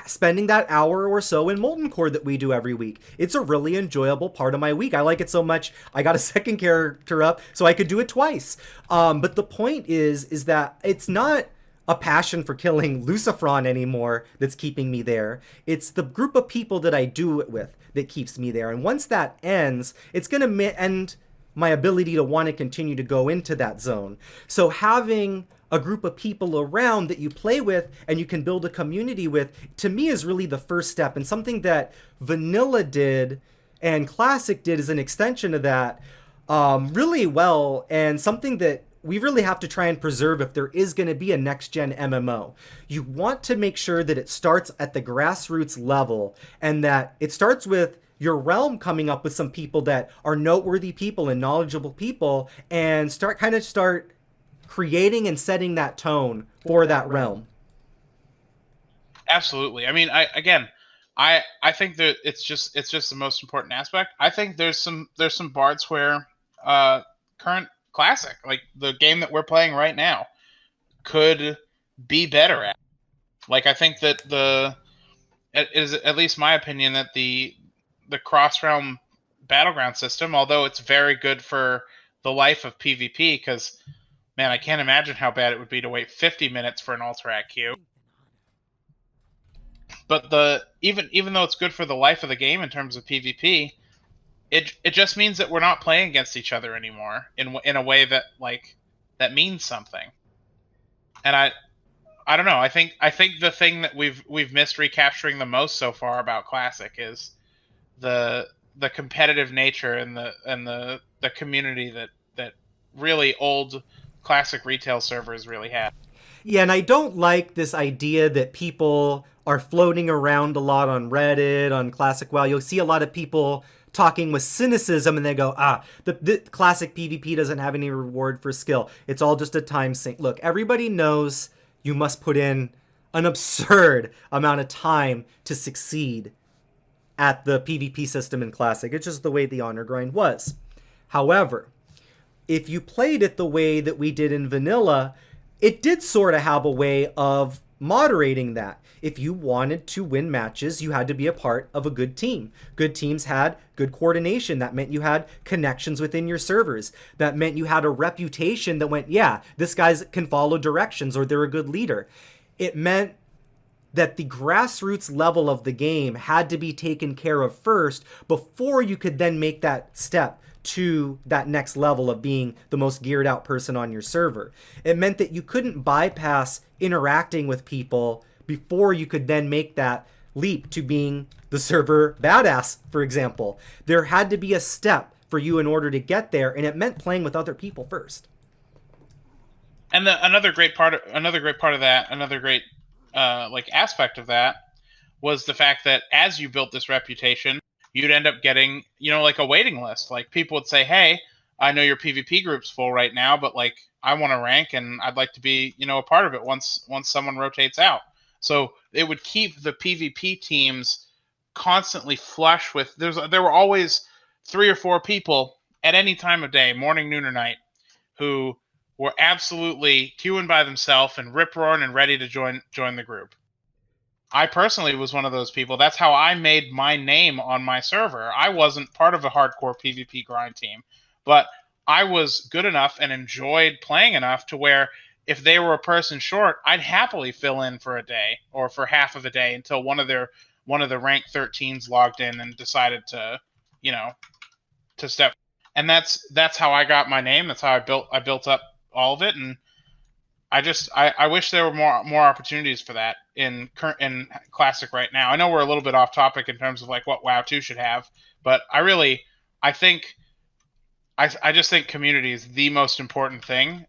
Speaker 1: spending that hour or so in Molten Core that we do every week. It's a really enjoyable part of my week. I like it so much, I got a second character up so I could do it twice. But the point is that it's not a passion for killing Lucifron anymore that's keeping me there. It's the group of people that I do it with that keeps me there. And once that ends, it's going to end my ability to want to continue to go into that zone. So having a group of people around that you play with and you can build a community with, to me, is really the first step, and something that Vanilla did and Classic did as an extension of that really well, and something that we really have to try and preserve if there is going to be a next-gen MMO. You want to make sure that it starts at the grassroots level, and that it starts with your realm coming up with some people that are noteworthy people and knowledgeable people, and start creating and setting that tone for that realm.
Speaker 2: Absolutely. I mean, I think that it's just the most important aspect. I think there's some parts where current Classic, like the game that we're playing right now, could be better at. Like, I think that it is at least my opinion that the cross-realm battleground system, although it's very good for the life of PvP, because man, I can't imagine how bad it would be to wait 50 minutes for an Alterac queue. But even though it's good for the life of the game in terms of PvP, it just means that we're not playing against each other anymore in a way that that means something. And I don't know. I think the thing that we've missed recapturing the most so far about Classic is the competitive nature and the community that really old Classic retail servers really have.
Speaker 1: Yeah, and I don't like this idea that people are floating around a lot on Reddit, on Classic WoW. You'll see a lot of people talking with cynicism, and they go, the Classic PvP doesn't have any reward for skill. It's all just a time sink. Look, everybody knows you must put in an absurd amount of time to succeed at the PvP system in Classic. It's just the way the honor grind was. However, if you played it the way that we did in Vanilla, it did sort of have a way of moderating that. If you wanted to win matches, you had to be a part of a good team. Good teams had good coordination. That meant you had connections within your servers. That meant you had a reputation that went, yeah, this guy can follow directions, or they're a good leader. It meant that the grassroots level of the game had to be taken care of first before you could then make that step to that next level of being the most geared out person on your server. It meant that you couldn't bypass interacting with people before you could then make that leap to being the server badass, for example. There had to be a step for you in order to get there, and it meant playing with other people first.
Speaker 2: And another great part of that, another great like aspect of that was the fact that as you built this reputation, you'd end up getting, like a waiting list. Like people would say, "Hey, I know your PvP group's full right now, but like I want to rank and I'd like to be, a part of it once someone rotates out." So it would keep the PvP teams constantly flush with there were always 3 or 4 people at any time of day, morning, noon, or night, who were absolutely queuing by themselves and rip roaring and ready to join the group. I personally was one of those people. That's how I made my name on my server. I wasn't part of a hardcore PvP grind team, but I was good enough and enjoyed playing enough to where if they were a person short, I'd happily fill in for a day or for half of a day until one of the rank 13s logged in and decided to, you know, to step. And that's how I got my name. That's how I built up all of it. And I wish there were more opportunities for that in classic right now. I know we're a little bit off topic in terms of like what WoW 2 should have, but I think I just think community is the most important thing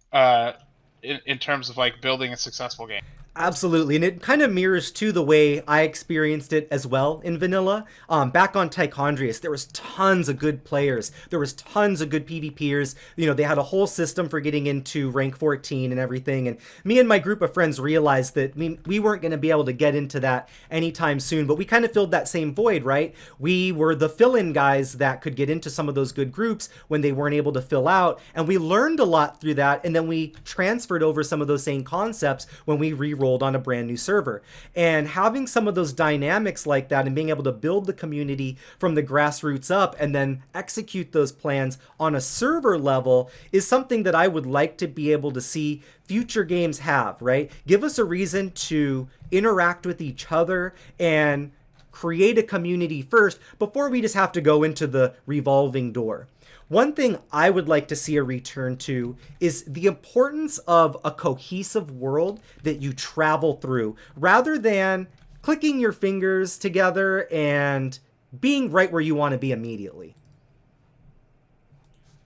Speaker 2: in terms of like building a successful game.
Speaker 1: Absolutely, and it kind of mirrors to the way I experienced it as well in vanilla. Back on Tichondrius, there was tons of good players. There was tons of good PvPers. They had a whole system for getting into rank 14 and everything. And me and my group of friends realized that we weren't going to be able to get into that anytime soon. But we kind of filled that same void, right? We were the fill-in guys that could get into some of those good groups when they weren't able to fill out. And we learned a lot through that. And then we transferred over some of those same concepts when we re-rolled on a brand new server. And having some of those dynamics like that and being able to build the community from the grassroots up and then execute those plans on a server level is something that I would like to be able to see future games have, right? Give us a reason to interact with each other and create a community first before we just have to go into the revolving door. One thing I would like to see a return to is the importance of a cohesive world that you travel through, rather than clicking your fingers together and being right where you want to be immediately.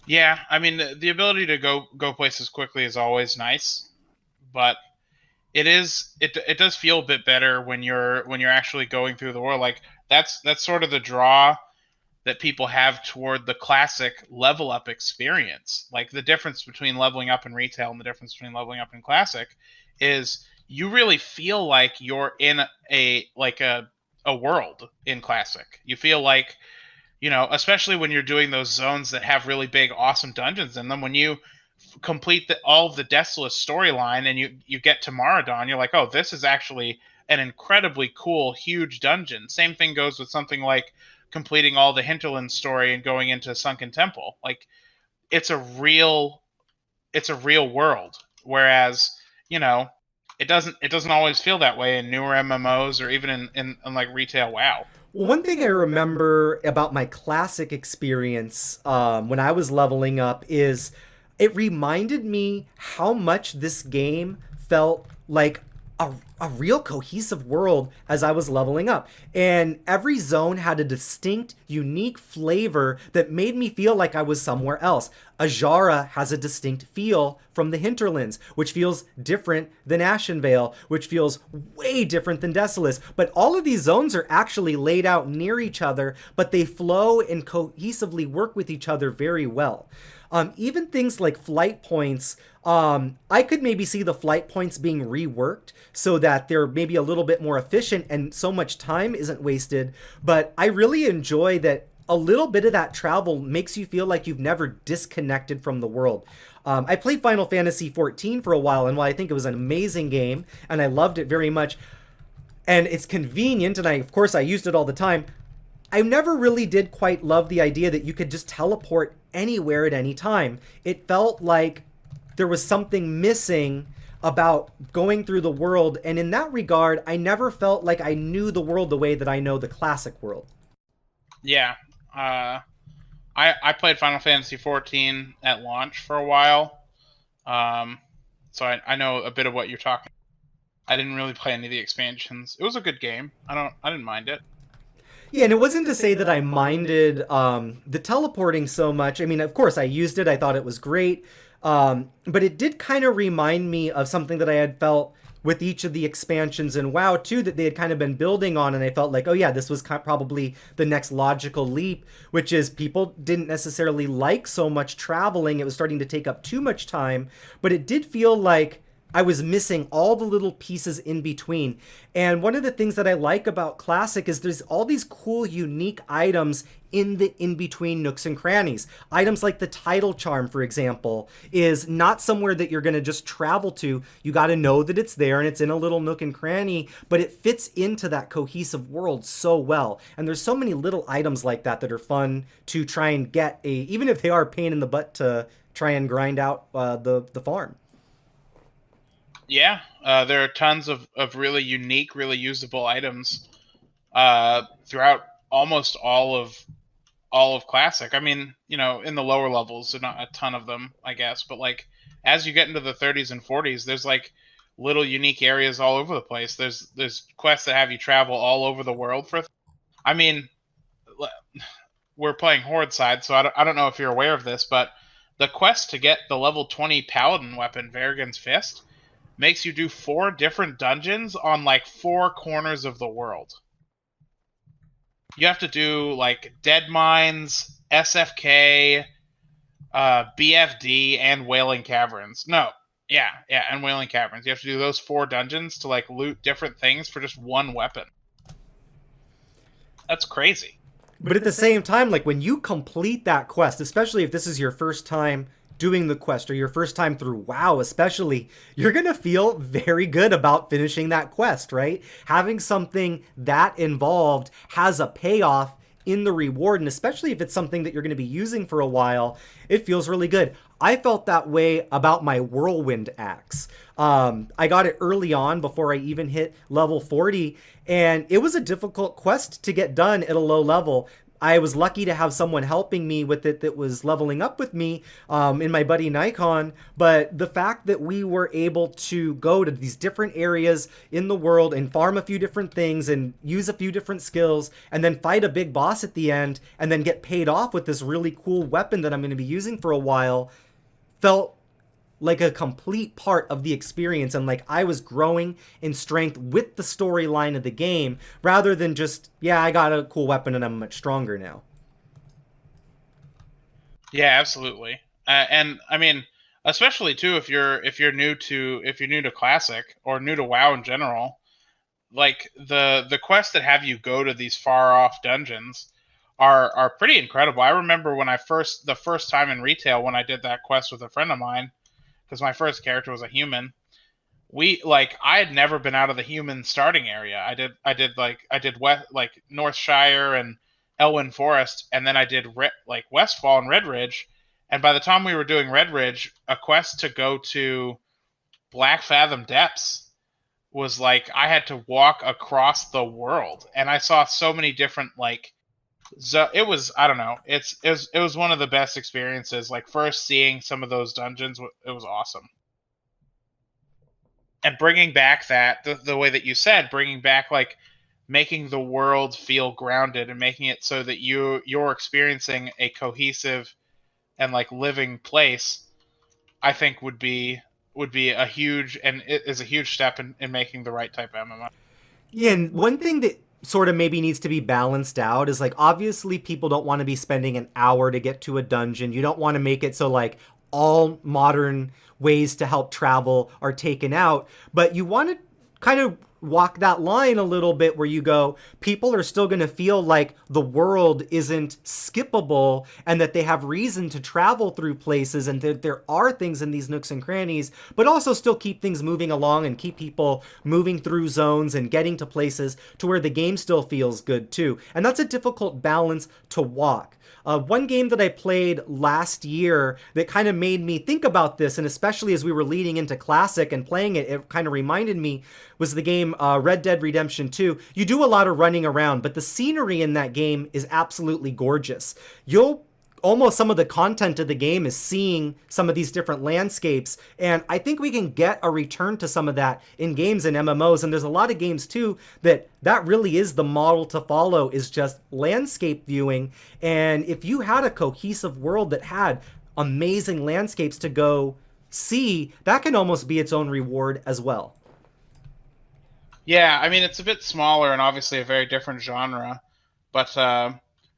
Speaker 2: Yeah, I mean the ability to go places quickly is always nice, but it does feel a bit better when you're actually going through the world. Like that's sort of the draw that people have toward the classic level up experience. Like the difference between leveling up in retail and the difference between leveling up in classic is you really feel like you're in a world in classic. You feel like, especially when you're doing those zones that have really big awesome dungeons in them, when you complete all of the Desolate storyline and you get to Maradon, you're like, oh, this is actually an incredibly cool huge dungeon. Same thing goes with something like completing all the Hinterland story and going into Sunken Temple. Like it's a real world. Whereas, it doesn't always feel that way in newer MMOs or even in like retail WoW.
Speaker 1: Well, one thing I remember about my classic experience when I was leveling up is it reminded me how much this game felt like a real cohesive world as I was leveling up. And every zone had a distinct, unique flavor that made me feel like I was somewhere else. Ajara has a distinct feel from the Hinterlands, which feels different than Ashenvale, which feels way different than Desolus. But all of these zones are actually laid out near each other, but they flow and cohesively work with each other very well. Even things like flight points, I could maybe see the flight points being reworked so that they're maybe a little bit more efficient and so much time isn't wasted. But I really enjoy that a little bit of that travel makes you feel like you've never disconnected from the world. I played Final Fantasy XIV for a while, and while I think it was an amazing game and I loved it very much, and it's convenient, and of course I used it all the time, I never really did quite love the idea that you could just teleport anywhere at any time. It felt like there was something missing about going through the world, and in that regard, I never felt like I knew the world the way that I know the classic world.
Speaker 2: Yeah, I played Final Fantasy XIV at launch for a while, so I know a bit of what you're talking. I didn't really play any of the expansions. It was a good game. I didn't mind it.
Speaker 1: Yeah, and it wasn't to say that I minded the teleporting so much. I mean, of course, I used it. I thought it was great. But it did kind of remind me of something that I had felt with each of the expansions in WoW too, that they had kind of been building on, and I felt like, oh yeah, this was probably the next logical leap, which is people didn't necessarily like so much traveling. It was starting to take up too much time, but it did feel like I was missing all the little pieces in between. And one of the things that I like about Classic is there's all these cool, unique items in the in-between nooks and crannies. Items like the title charm, for example, is not somewhere that you're going to just travel to. You got to know that it's there and it's in a little nook and cranny, but it fits into that cohesive world so well. And there's so many little items like that that are fun to try and get, even if they are a pain in the butt to try and grind out the farm.
Speaker 2: Yeah, there are tons of really unique, really usable items throughout almost all of Classic. I mean, you know, in the lower levels, there's not a ton of them, I guess, but like as you get into the 30s and 40s, there's like little unique areas all over the place. There's quests that have you travel all over the world for. I mean, we're playing Horde side, so I don't know if you're aware of this, but the quest to get the level 20 Paladin weapon, Verrigan's Fist, makes you do 4 different dungeons on like 4 corners of the world. You have to do like Dead Mines, SFK, BFD, and Wailing Caverns. No, yeah, and Wailing Caverns. You have to do those 4 dungeons to like loot different things for just one weapon. That's crazy.
Speaker 1: But at the same time, like when you complete that quest, especially if this is your first time doing the quest or your first time through WoW especially, you're going to feel very good about finishing that quest, right? Having something that involved has a payoff in the reward, and especially if it's something that you're going to be using for a while, it feels really good. I felt that way about my Whirlwind Axe. I got it early on before I even hit level 40, and it was a difficult quest to get done at a low level. I was lucky to have someone helping me with it that was leveling up with me in my buddy Nikon. But the fact that we were able to go to these different areas in the world and farm a few different things and use a few different skills and then fight a big boss at the end and then get paid off with this really cool weapon that I'm going to be using for a while felt like a complete part of the experience, and like I was growing in strength with the storyline of the game rather than just, yeah, I got a cool weapon and I'm much stronger now.
Speaker 2: Yeah, absolutely. And I mean, especially too if you're new to Classic or new to WoW in general, like the quests that have you go to these far off dungeons are pretty incredible. I remember when the first time in retail when I did that quest with a friend of mine, because my first character was a human. I had never been out of the human starting area. I did west, like Northshire and Elwyn Forest, and then I did Westfall and Red Ridge. And by the time we were doing Red Ridge, a quest to go to Black Fathom Depths was like I had to walk across the world, and I saw so many different it was, I don't know, it was one of the best experiences. Like first seeing some of those dungeons, it was awesome. And bringing back the way that you said, bringing back like making the world feel grounded and making it so that you're experiencing a cohesive and like living place, I think would be a huge, and it is a huge step in making the right type of MMO.
Speaker 1: Yeah, and one thing that sort of maybe needs to be balanced out is like obviously people don't want to be spending an hour to get to a dungeon. You don't want to make it so like all modern ways to help travel are taken out, but you want to kind of walk that line a little bit where you go, people are still going to feel like the world isn't skippable and that they have reason to travel through places and that there are things in these nooks and crannies, but also still keep things moving along and keep people moving through zones and getting to places to where the game still feels good too. And that's a difficult balance to walk. One game that I played last year that kind of made me think about this, and especially as we were leading into Classic and playing it, it kind of reminded me, was the game Red Dead Redemption 2. You do a lot of running around, but the scenery in that game is absolutely gorgeous. Almost some of the content of the game is seeing some of these different landscapes, and I think we can get a return to some of that in games and MMOs, and there's a lot of games too that really is the model to follow, is just landscape viewing. And if you had a cohesive world that had amazing landscapes to go see, that can almost be its own reward as well.
Speaker 2: Yeah, I mean it's a bit smaller and obviously a very different genre, but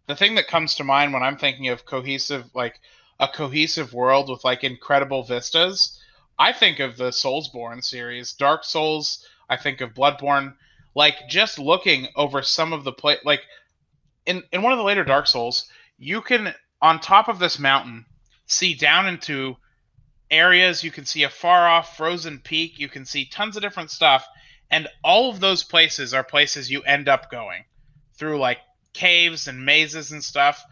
Speaker 2: the thing that comes to mind when I'm thinking of cohesive, like a cohesive world with like incredible vistas, I think of the Soulsborne series, Dark Souls. I think of Bloodborne. Like just looking over some of the like in one of the later Dark Souls, you can on top of this mountain see down into areas. You can see a far off frozen peak. You can see tons of different stuff. And all of those places are places you end up going through, like caves and mazes and stuff.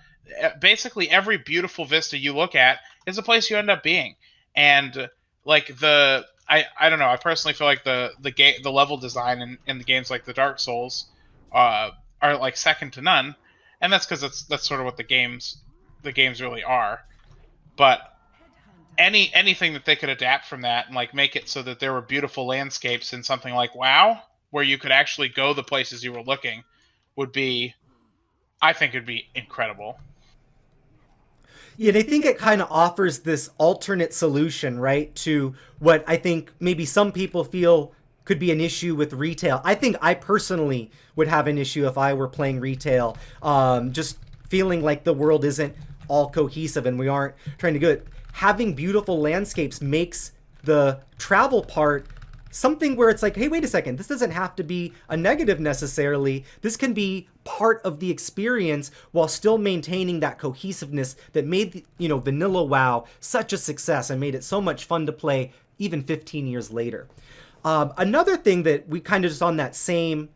Speaker 2: Basically, every beautiful vista you look at is a place you end up being. And like I don't know. I personally feel like the level design in the games like the Dark Souls uh, are like second to none, and that's because that's sort of what the games really are. But anything that they could adapt from that and like make it so that there were beautiful landscapes in something like WoW, where you could actually go the places you were looking, would be, I think, it'd be incredible.
Speaker 1: Yeah, and I think it kind of offers this alternate solution, right, to what I think maybe some people feel could be an issue with retail. I think I personally would have an issue if I were playing retail, just feeling like the world isn't all cohesive and we aren't trying to do it. Having beautiful landscapes makes the travel part something where it's like, hey, wait a second, this doesn't have to be a negative necessarily. This can be part of the experience while still maintaining that cohesiveness that made, vanilla WoW such a success and made it so much fun to play even 15 years later. Another thing that we kind of just on that same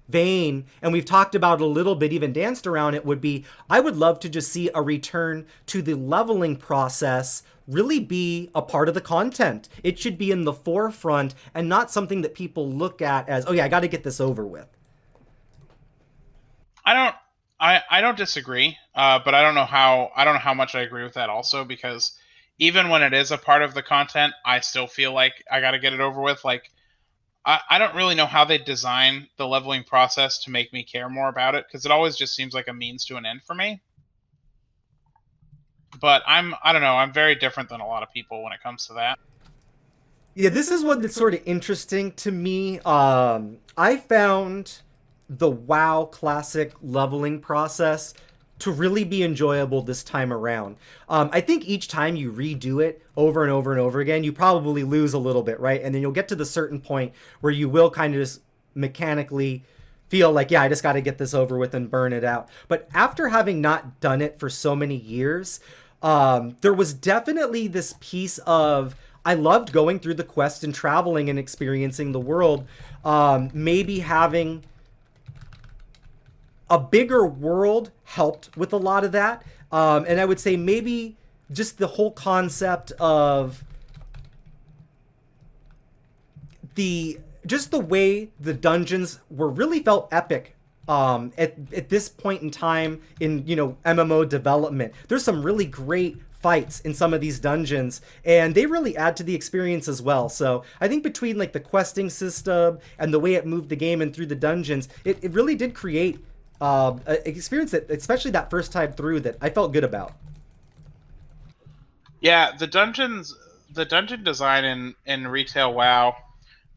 Speaker 1: vein, and we've talked about a little bit, even danced around it, would be I would love to just see a return to the leveling process really be a part of the content. It should be in the forefront and not something that people look at as, oh yeah, I got to get this over with.
Speaker 2: I don't I don't disagree, but I don't know how much I agree with that also, because even when it is a part of the content, I still feel like I got to get it over with. Like I don't really know how they design the leveling process to make me care more about it, because it always just seems like a means to an end for me. But I don't know, I'm very different than a lot of people when it comes to that.
Speaker 1: Yeah, this is what that's sort of interesting to me. I found the WoW classic leveling process to really be enjoyable this time around. I think each time you redo it over and over and over again, you probably lose a little bit, right? And then you'll get to the certain point where you will kind of just mechanically feel like, yeah, I just got to get this over with and burn it out. But after having not done it for so many years, there was definitely this piece of I loved going through the quest and traveling and experiencing the world. Maybe having a bigger world helped with a lot of that. And I would say maybe just the whole concept of the way the dungeons were really felt epic at this point in time in MMO development. There's some really great fights in some of these dungeons, and they really add to the experience as well. So I think between like the questing system and the way it moved the game and through the dungeons, it really did create an experience that, especially that first time through, that I felt good about.
Speaker 2: Yeah, the dungeon design in retail WoW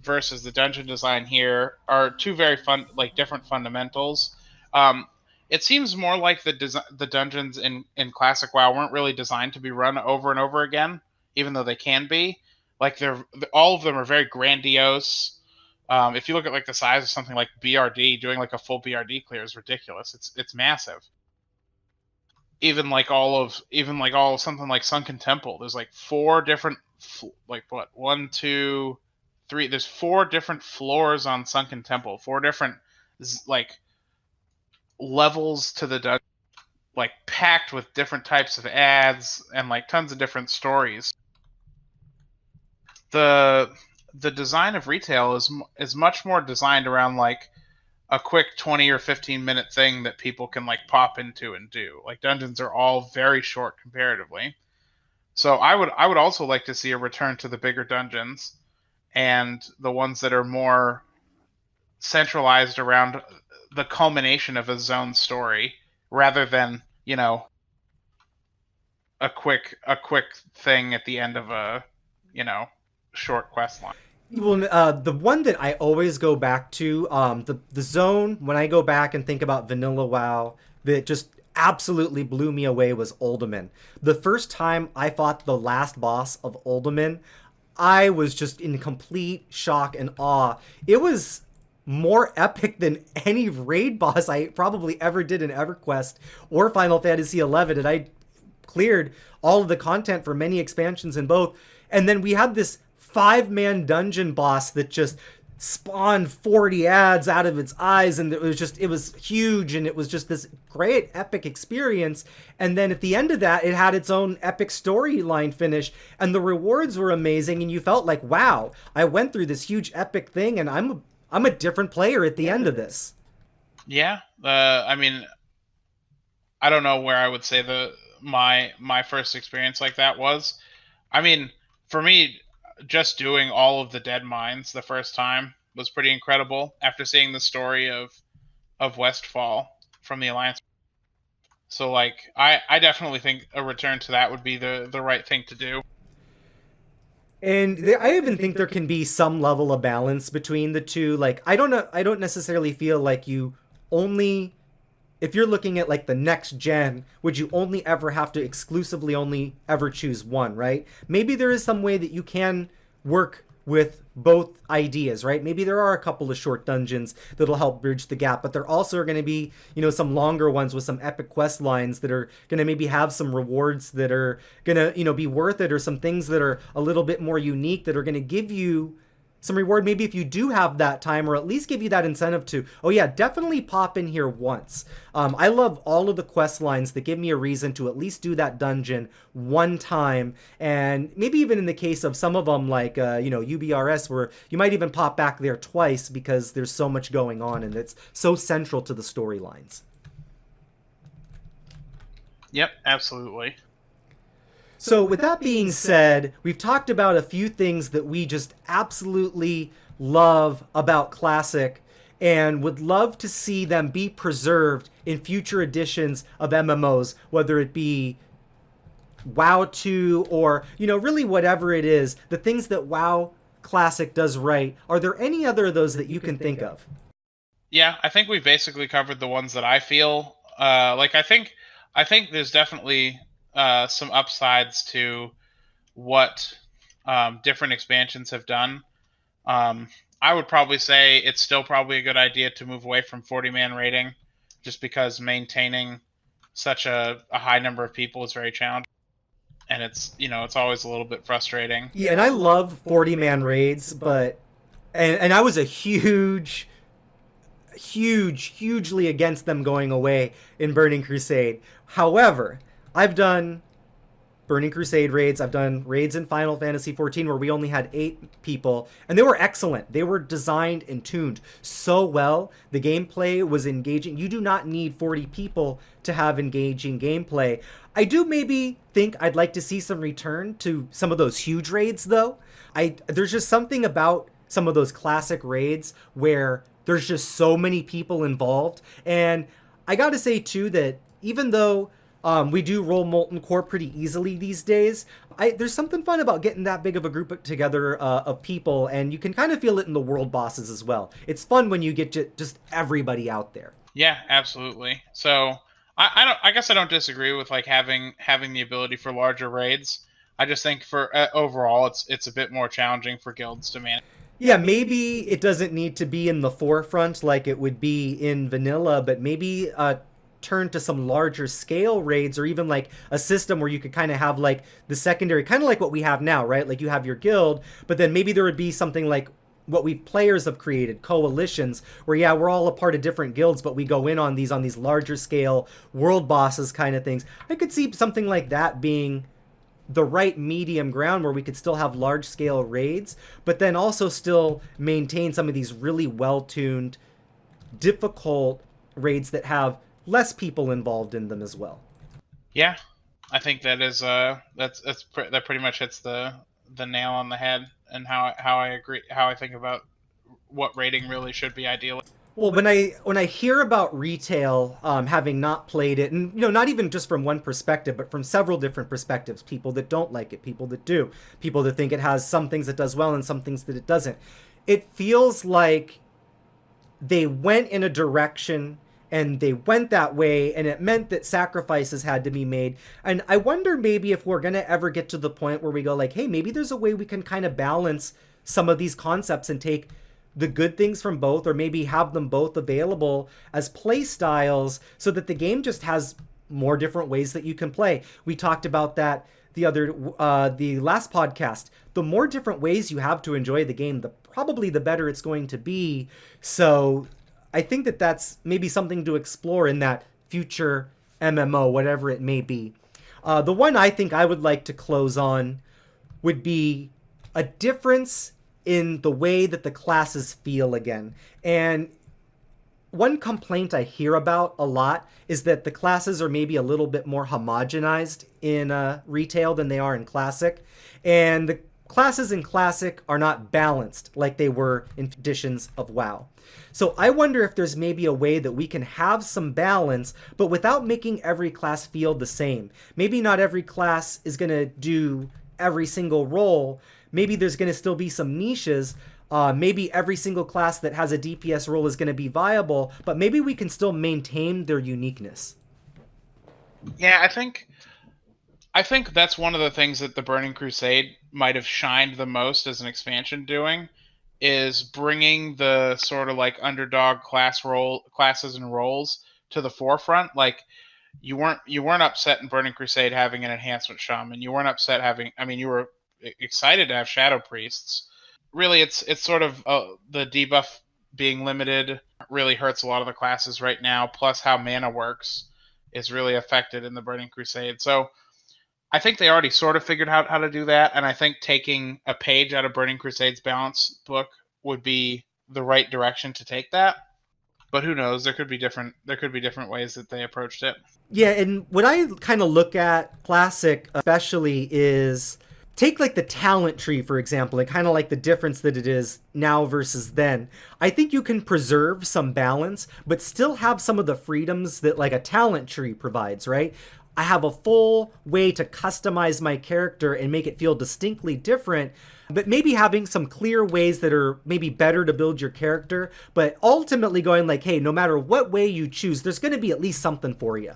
Speaker 2: versus the dungeon design here are two very fun, like different fundamentals. Um, it seems more like the dungeons in classic WoW weren't really designed to be run over and over again, even though they can be. Like all of them are very grandiose. If you look at like the size of something like BRD, doing like a full BRD clear is ridiculous. It's massive. Even like all of something like Sunken Temple. There's like four different, like what, one, two, three. There's four different floors on Sunken Temple. Four different like levels to the dungeon, like packed with different types of ads and like tons of different stories. The the design of retail is much more designed around like a quick 20 or 15-minute thing that people can like pop into and do. Like dungeons are all very short comparatively. So I would also like to see a return to the bigger dungeons and the ones that are more centralized around the culmination of a zone story rather than, a quick thing at the end of a, short quest line.
Speaker 1: Well, the one that I always go back to, the zone when I go back and think about vanilla WoW, that just absolutely blew me away was Uldaman. The first time I fought the last boss of Uldaman, I was just in complete shock and awe. It was more epic than any raid boss I probably ever did in EverQuest or Final Fantasy XI, and I cleared all of the content for many expansions in both. And then we had this 5-man dungeon boss that just spawned 40 ads out of its eyes, and it was huge, and it was just this great epic experience. And then at the end of that, it had its own epic storyline finish, and the rewards were amazing, and you felt like, wow, I went through this huge epic thing, and I'm a different player at the end of this.
Speaker 2: Yeah, I mean, I don't know where I would say my first experience like that was. I mean, for me, just doing all of the dead mines the first time was pretty incredible. After seeing the story of Westfall from the Alliance, so like I definitely think a return to that would be the right thing to do.
Speaker 1: And I even think there can be some level of balance between the two. Like I don't necessarily feel like you only, if you're looking at like the next gen, would you only ever have to exclusively only ever choose one, right? Maybe there is some way that you can work with both ideas, right? Maybe there are a couple of short dungeons that'll help bridge the gap, but there also are going to be, some longer ones with some epic quest lines that are going to maybe have some rewards that are going to, be worth it, or some things that are a little bit more unique that are going to give you some reward, maybe if you do have that time, or at least give you that incentive to, oh yeah, definitely pop in here once. I love all of the quest lines that give me a reason to at least do that dungeon one time, and maybe even in the case of some of them like UBRS, where you might even pop back there twice because there's so much going on and it's so central to the storylines.
Speaker 2: Yep, absolutely.
Speaker 1: So with that being said, we've talked about a few things that we just absolutely love about Classic and would love to see them be preserved in future editions of MMOs, whether it be WoW 2 or, really whatever it is, the things that WoW Classic does right. Are there any other of those that you can think of?
Speaker 2: Yeah, I think we've basically covered the ones that I feel like. I think there's definitely some upsides to what different expansions have done. I would probably say it's still probably a good idea to move away from 40-man raiding, just because maintaining such a high number of people is very challenging, and it's always a little bit frustrating.
Speaker 1: Yeah, and I love 40-man raids, but and I was a hugely against them going away in Burning Crusade. However, I've done Burning Crusade raids. I've done raids in Final Fantasy XIV where we only had 8 people, and they were excellent. They were designed and tuned so well. The gameplay was engaging. You do not need 40 people to have engaging gameplay. I do maybe think I'd like to see some return to some of those huge raids, though. There's just something about some of those classic raids where there's just so many people involved. And I gotta say, too, that even though we do roll Molten Core pretty easily these days, there's something fun about getting that big of a group together of people, and you can kind of feel it in the world bosses as well. It's fun when you get just everybody out there.
Speaker 2: Yeah, absolutely. So I guess I don't disagree with like having the ability for larger raids. I just think for overall, it's a bit more challenging for guilds to manage.
Speaker 1: Yeah, maybe it doesn't need to be in the forefront like it would be in vanilla, but maybe turn to some larger scale raids, or even like a system where you could kind of have like the secondary, kind of like what we have now, right? Like you have your guild, but then maybe there would be something like what we players have created, coalitions, where yeah, we're all a part of different guilds, but we go in on these larger scale world bosses kind of things. I could see something like that being the right medium ground where we could still have large scale raids, but then also still maintain some of these really well tuned, difficult raids that have less people involved in them as well.
Speaker 2: Yeah, I think that is that pretty much hits the nail on the head, and how I agree, how I think about what rating really should be ideally.
Speaker 1: Well, when I hear about retail, having not played it, and not even just from one perspective, but from several different perspectives, people that don't like it, people that do, people that think it has some things it does well and some things that it doesn't, it feels like they went in a direction and they went that way, and it meant that sacrifices had to be made. And I wonder maybe if we're gonna ever get to the point where we go like, hey, maybe there's a way we can kind of balance some of these concepts and take the good things from both, or maybe have them both available as play styles so that the game just has more different ways that you can play. We talked about that the last podcast. The more different ways you have to enjoy the game, the probably the better it's going to be. So I think that that's maybe something to explore in that future MMO, whatever it may be. The one I think I would like to close on would be a difference in the way that the classes feel again. And one complaint I hear about a lot is that the classes are maybe a little bit more homogenized in retail than they are in classic. And the classes in classic are not balanced like they were in editions of WoW. So I wonder if there's maybe a way that we can have some balance, but without making every class feel the same. Maybe not every class is going to do every single role. Maybe there's going to still be some niches. Maybe every single class that has a DPS role is going to be viable, but maybe we can still maintain their uniqueness.
Speaker 2: Yeah, I think that's one of the things that the Burning Crusade might have shined the most as an expansion doing, is bringing the sort of like underdog classes and roles to the forefront. Like you weren't upset in Burning Crusade having an enhancement shaman. You weren't upset having. I mean, you were excited to have shadow priests. Really, it's sort of the debuff being limited really hurts a lot of the classes right now. Plus, how mana works is really affected in the Burning Crusade. So I think they already sort of figured out how to do that, and I think taking a page out of Burning Crusade's balance book would be the right direction to take that. But who knows? There could be different ways that they approached it.
Speaker 1: Yeah, and what I kind of look at classic especially is take like the talent tree for example, and kind of like the difference that it is now versus then. I think you can preserve some balance but still have some of the freedoms that like a talent tree provides, right? I have a full way to customize my character and make it feel distinctly different, but maybe having some clear ways that are maybe better to build your character, but ultimately going like, hey, no matter what way you choose, there's going to be at least something for you.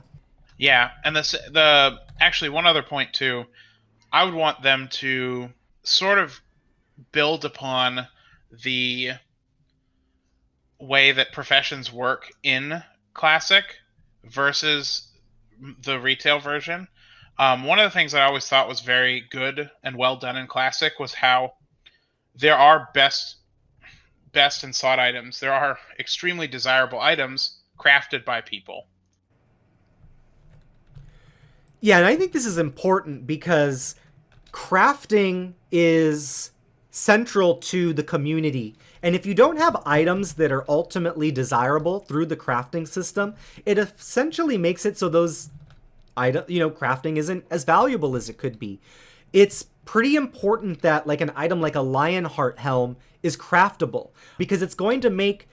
Speaker 2: Yeah, and the actually one other point too, I would want them to sort of build upon the way that professions work in Classic versus the retail version. One of the things I always thought was very good and well done in Classic was how there are best and sought items. There are extremely desirable items crafted by people.
Speaker 1: Yeah, and I think this is important because crafting is central to the community. And if you don't have items that are ultimately desirable through the crafting system, it essentially makes it so those crafting isn't as valuable as it could be. It's pretty important that like an item like a Lionheart helm is craftable because it's going to make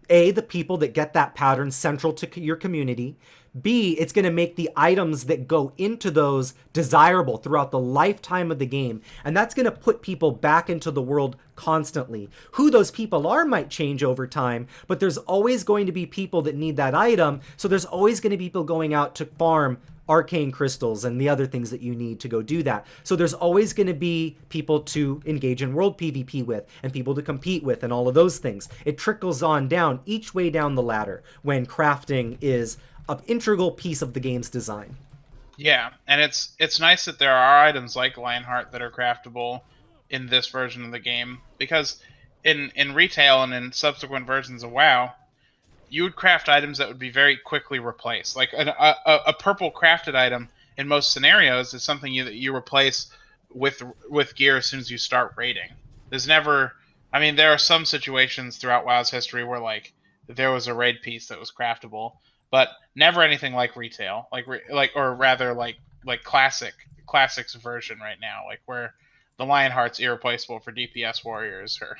Speaker 1: the people that get that pattern central to your community. B, it's going to make the items that go into those desirable throughout the lifetime of the game. And that's going to put people back into the world constantly. Who those people are might change over time, but there's always going to be people that need that item. So there's always going to be people going out to farm arcane crystals and the other things that you need to go do that. So there's always going to be people to engage in world PvP with and people to compete with and all of those things. It trickles on down each way down the ladder when crafting is an integral piece of the game's design.
Speaker 2: Yeah, and it's nice that there are items like Lionheart that are craftable in this version of the game, because in retail and in subsequent versions of WoW, you would craft items that would be very quickly replaced. Like a purple crafted item in most scenarios is something you replace with gear as soon as you start raiding. There's never, I mean, there are some situations throughout WoW's history where like there was a raid piece that was craftable, but never anything like retail, or rather like classic's version right now, like where the Lionheart's irreplaceable for DPS warriors or.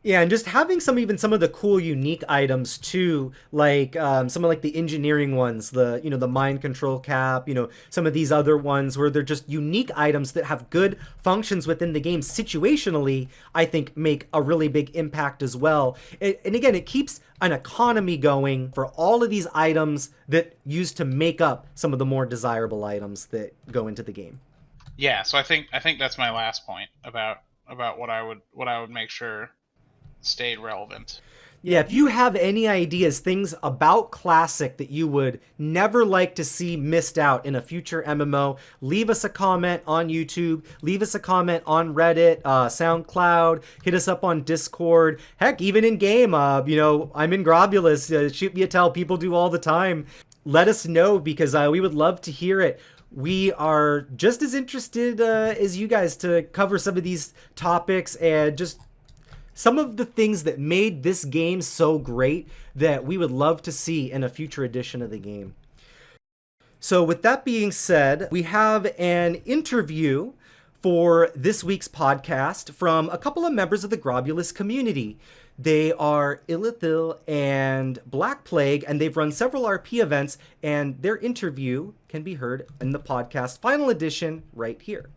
Speaker 1: Yeah, and just having some of the cool unique items too, like some of like the engineering ones, the mind control cap, some of these other ones where they're just unique items that have good functions within the game situationally, I think make a really big impact as well. And again, it keeps an economy going for all of these items that used to make up some of the more desirable items that go into the game.
Speaker 2: Yeah, so I think that's my last point about what I would make sure stayed relevant.
Speaker 1: Yeah, if you have any ideas, things about Classic that you would never like to see missed out in a future MMO, leave us a comment on YouTube, leave us a comment on Reddit, SoundCloud, hit us up on Discord, heck, even in game. I'm in Grobulus. Shoot me a tell, people do all the time. Let us know because we would love to hear it. We are just as interested as you guys to cover some of these topics and just some of the things that made this game so great that we would love to see in a future edition of the game. So, with that being said, we have an interview for this week's podcast from a couple of members of the Grobulus community. They are Ilythil and Blackplague, and they've run several RP events, and their interview can be heard in the podcast final edition right here.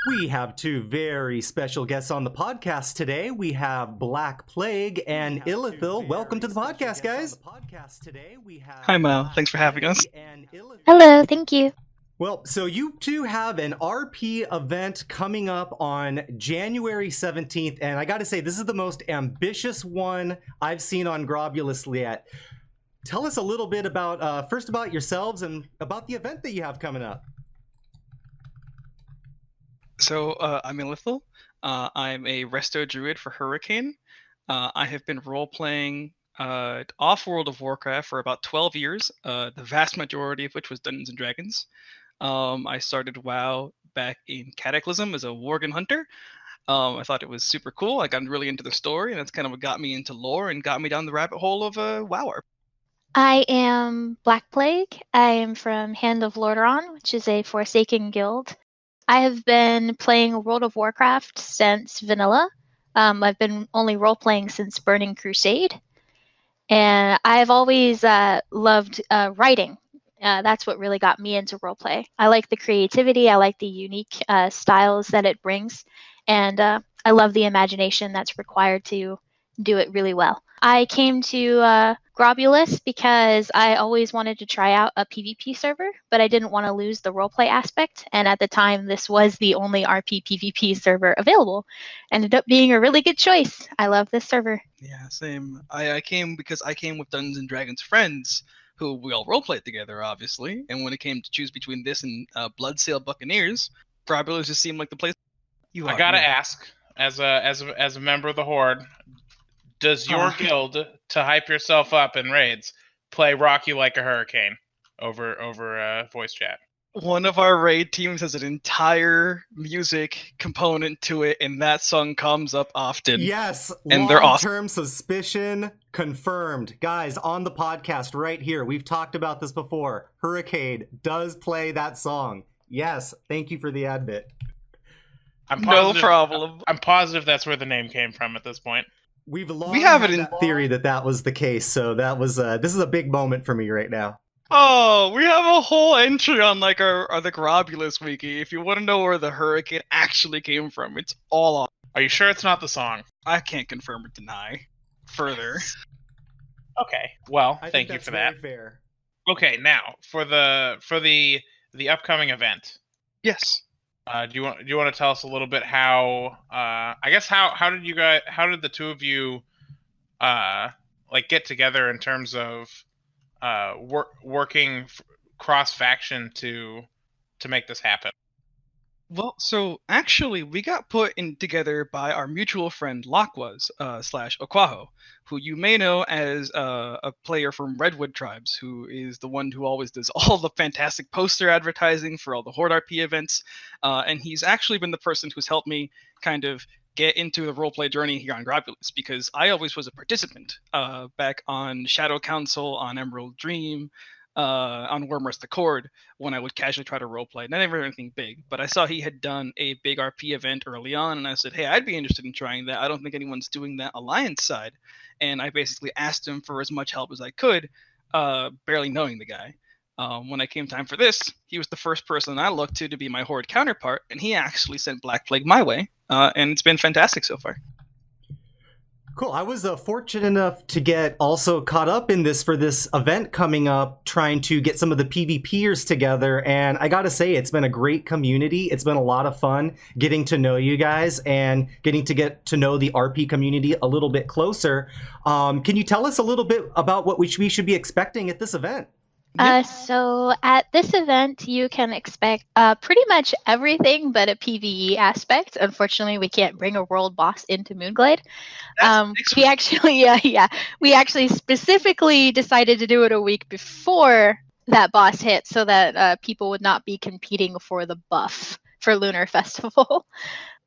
Speaker 1: We have two very special guests on the podcast today. We have Blackplague and Ilythil. Welcome to the podcast, guys.
Speaker 3: Hi, Mo. Thanks for having us.
Speaker 4: Hello, thank you.
Speaker 1: Well, so you two have an RP event coming up on January 17th, and I gotta say, this is the most ambitious one I've seen on Grobulus yet. Tell us a little bit about, first about yourselves and about the event that you have coming up.
Speaker 3: So, I'm Ilythil. I'm a resto druid for Hurricane. I have been role-playing off World of Warcraft for about 12 years, the vast majority of which was Dungeons & Dragons. I started WoW back in Cataclysm as a Worgen hunter. I thought it was super cool. I got really into the story, and that's kind of what got me into lore and got me down the rabbit hole of WoW.
Speaker 4: I am Blackplague. I am from Hand of Lordaeron, which is a Forsaken guild. I have been playing World of Warcraft since vanilla. I've been only role-playing since Burning Crusade. And I've always loved writing. That's what really got me into roleplay. I like the creativity. I like the unique styles that it brings. And I love the imagination that's required to do it really well. I came to Grobulus because I always wanted to try out a PvP server, but I didn't want to lose the roleplay aspect. And at the time, this was the only RP PvP server available. Ended up being a really good choice. I love this server.
Speaker 3: Yeah, same. I came because I came with Dungeons & Dragons friends who we all roleplayed together, obviously. And when it came to choose between this and Bloodsail Buccaneers, Grobulus just seemed like the place.
Speaker 2: I gotta ask, as a member of the Horde, does your guild, to hype yourself up in raids, play "Rock You Like a Hurricane" over voice chat?
Speaker 3: One of our raid teams has an entire music component to it, and that song comes up often.
Speaker 1: Yes,
Speaker 3: and they're awesome.
Speaker 1: Long-term suspicion confirmed. Guys, on the podcast right here, we've talked about this before. Hurricane does play that song. Yes, thank you for the admit.
Speaker 3: No problem.
Speaker 2: I'm positive that's where the name came from at this point.
Speaker 1: We have it in theory that was the case, so that was this is a big moment for me right now.
Speaker 3: Oh, we have a whole entry on like our the Grobulus wiki. If you want to know where the hurricane actually came from, it's all on.
Speaker 2: Are you sure it's not the song?
Speaker 3: I can't confirm or deny further.
Speaker 2: Okay, well, thank you for that.
Speaker 1: Fair.
Speaker 2: Okay, now for the upcoming event.
Speaker 3: Yes.
Speaker 2: Do you want to tell us a little bit how how did the two of you get together in terms of working cross faction to make this happen?
Speaker 3: Well, so actually, we got put in together by our mutual friend Lakwaz / Okwaho, who you may know as a player from Redwood Tribes, who is the one who always does all the fantastic poster advertising for all the Horde RP events, and he's actually been the person who's helped me kind of get into the roleplay journey here on Grobulus, because I always was a participant back on Shadow Council, on Emerald Dream, on Wormrest the Cord when I would casually try to roleplay. Not ever anything big, but I saw he had done a big RP event early on, and I said, hey, I'd be interested in trying that. I don't think anyone's doing that Alliance side. And I basically asked him for as much help as I could, barely knowing the guy. When I came time for this, he was the first person I looked to be my Horde counterpart, and he actually sent Blackplague my way, and it's been fantastic so far.
Speaker 1: Cool. I was fortunate enough to get also caught up in this for this event coming up, trying to get some of the PvPers together. And I got to say, it's been a great community. It's been a lot of fun getting to know you guys and getting to get to know the RP community a little bit closer. Can you tell us a little bit about what we should be expecting at this event?
Speaker 4: So at this event, you can expect pretty much everything but a PvE aspect. Unfortunately, we can't bring a world boss into Moonglade. We actually specifically decided to do it a week before that boss hit so that people would not be competing for the buff for Lunar Festival.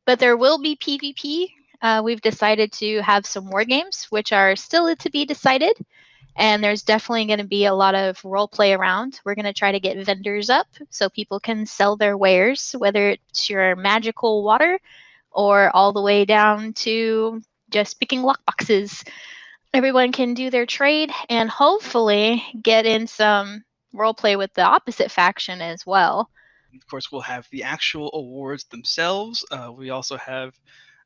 Speaker 4: But there will be PvP. We've decided to have some war games, which are still to be decided. And there's definitely going to be a lot of role play around. We're going to try to get vendors up so people can sell their wares, whether it's your magical water or all the way down to just picking lockboxes. Everyone can do their trade and hopefully get in some role play with the opposite faction as well.
Speaker 3: Of course, we'll have the actual awards themselves. We also have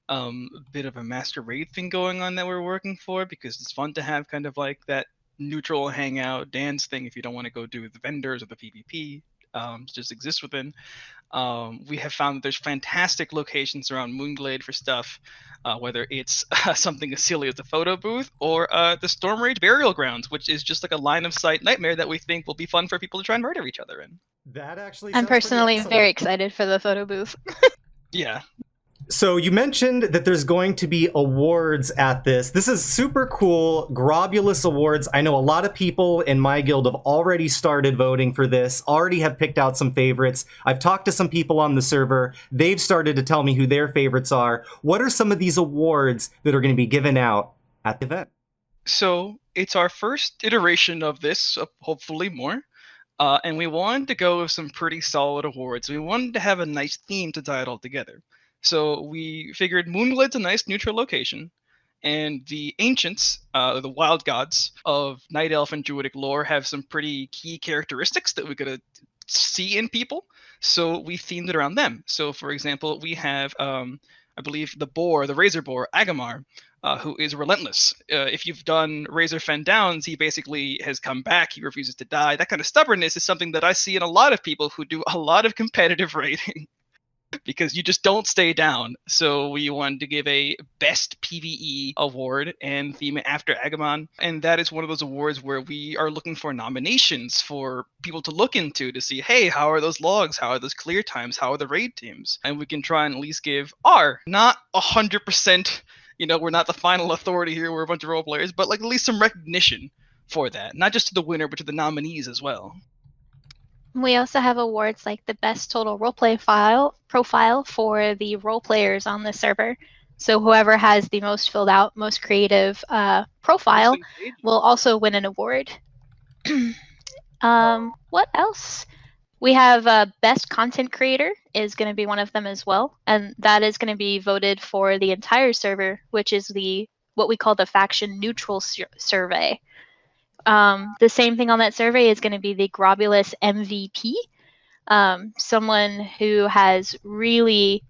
Speaker 3: a bit of a masquerade thing going on that we're working for, because it's fun to have kind of like that neutral hangout dance thing if you don't want to go do the vendors or the PvP. Just exists within. We have found that there's fantastic locations around Moonglade for stuff, whether it's something as silly as the photo booth or the Storm Rage Burial Grounds, which is just like a line of sight nightmare that we think will be fun for people to try and murder each other in.
Speaker 1: That actually
Speaker 4: I'm personally very excited for the photo booth.
Speaker 3: Yeah.
Speaker 1: So you mentioned that there's going to be awards at this. This is super cool. Grobulus Awards. I know a lot of people in my guild have already started voting for this, already have picked out some favorites. I've talked to some people on the server. They've started to tell me who their favorites are. What are some of these awards that are going to be given out at the event?
Speaker 3: So it's our first iteration of this, hopefully more. And we wanted to go with some pretty solid awards. We wanted to have a nice theme to tie it all together. So we figured Moonglade's a nice neutral location, and the ancients, the wild gods of Night Elf and Druidic lore, have some pretty key characteristics that we're going to see in people. So we themed it around them. So, for example, we have, I believe, the Razor Boar, Agamar, who is relentless. If you've done Razor Fen Downs, he basically has come back. He refuses to die. That kind of stubbornness is something that I see in a lot of people who do a lot of competitive raiding. Because you just don't stay down. So we wanted to give a best PvE award and theme it after Agamon. And that is one of those awards where we are looking for nominations for people to look into to see, hey, how are those logs? How are those clear times? How are the raid teams? And we can try and at least give not 100%, we're not the final authority here, we're a bunch of role players, but like at least some recognition for that. Not just to the winner, but to the nominees as well.
Speaker 4: We also have awards like the best total roleplay profile for the role players on the server. So whoever has the most filled out, most creative profile will also win an award. What else? We have best content creator is going to be one of them as well. And that is going to be voted for the entire server, which is what we call the faction neutral survey. The same thing on that survey is going to be the Grobulus MVP, someone who has really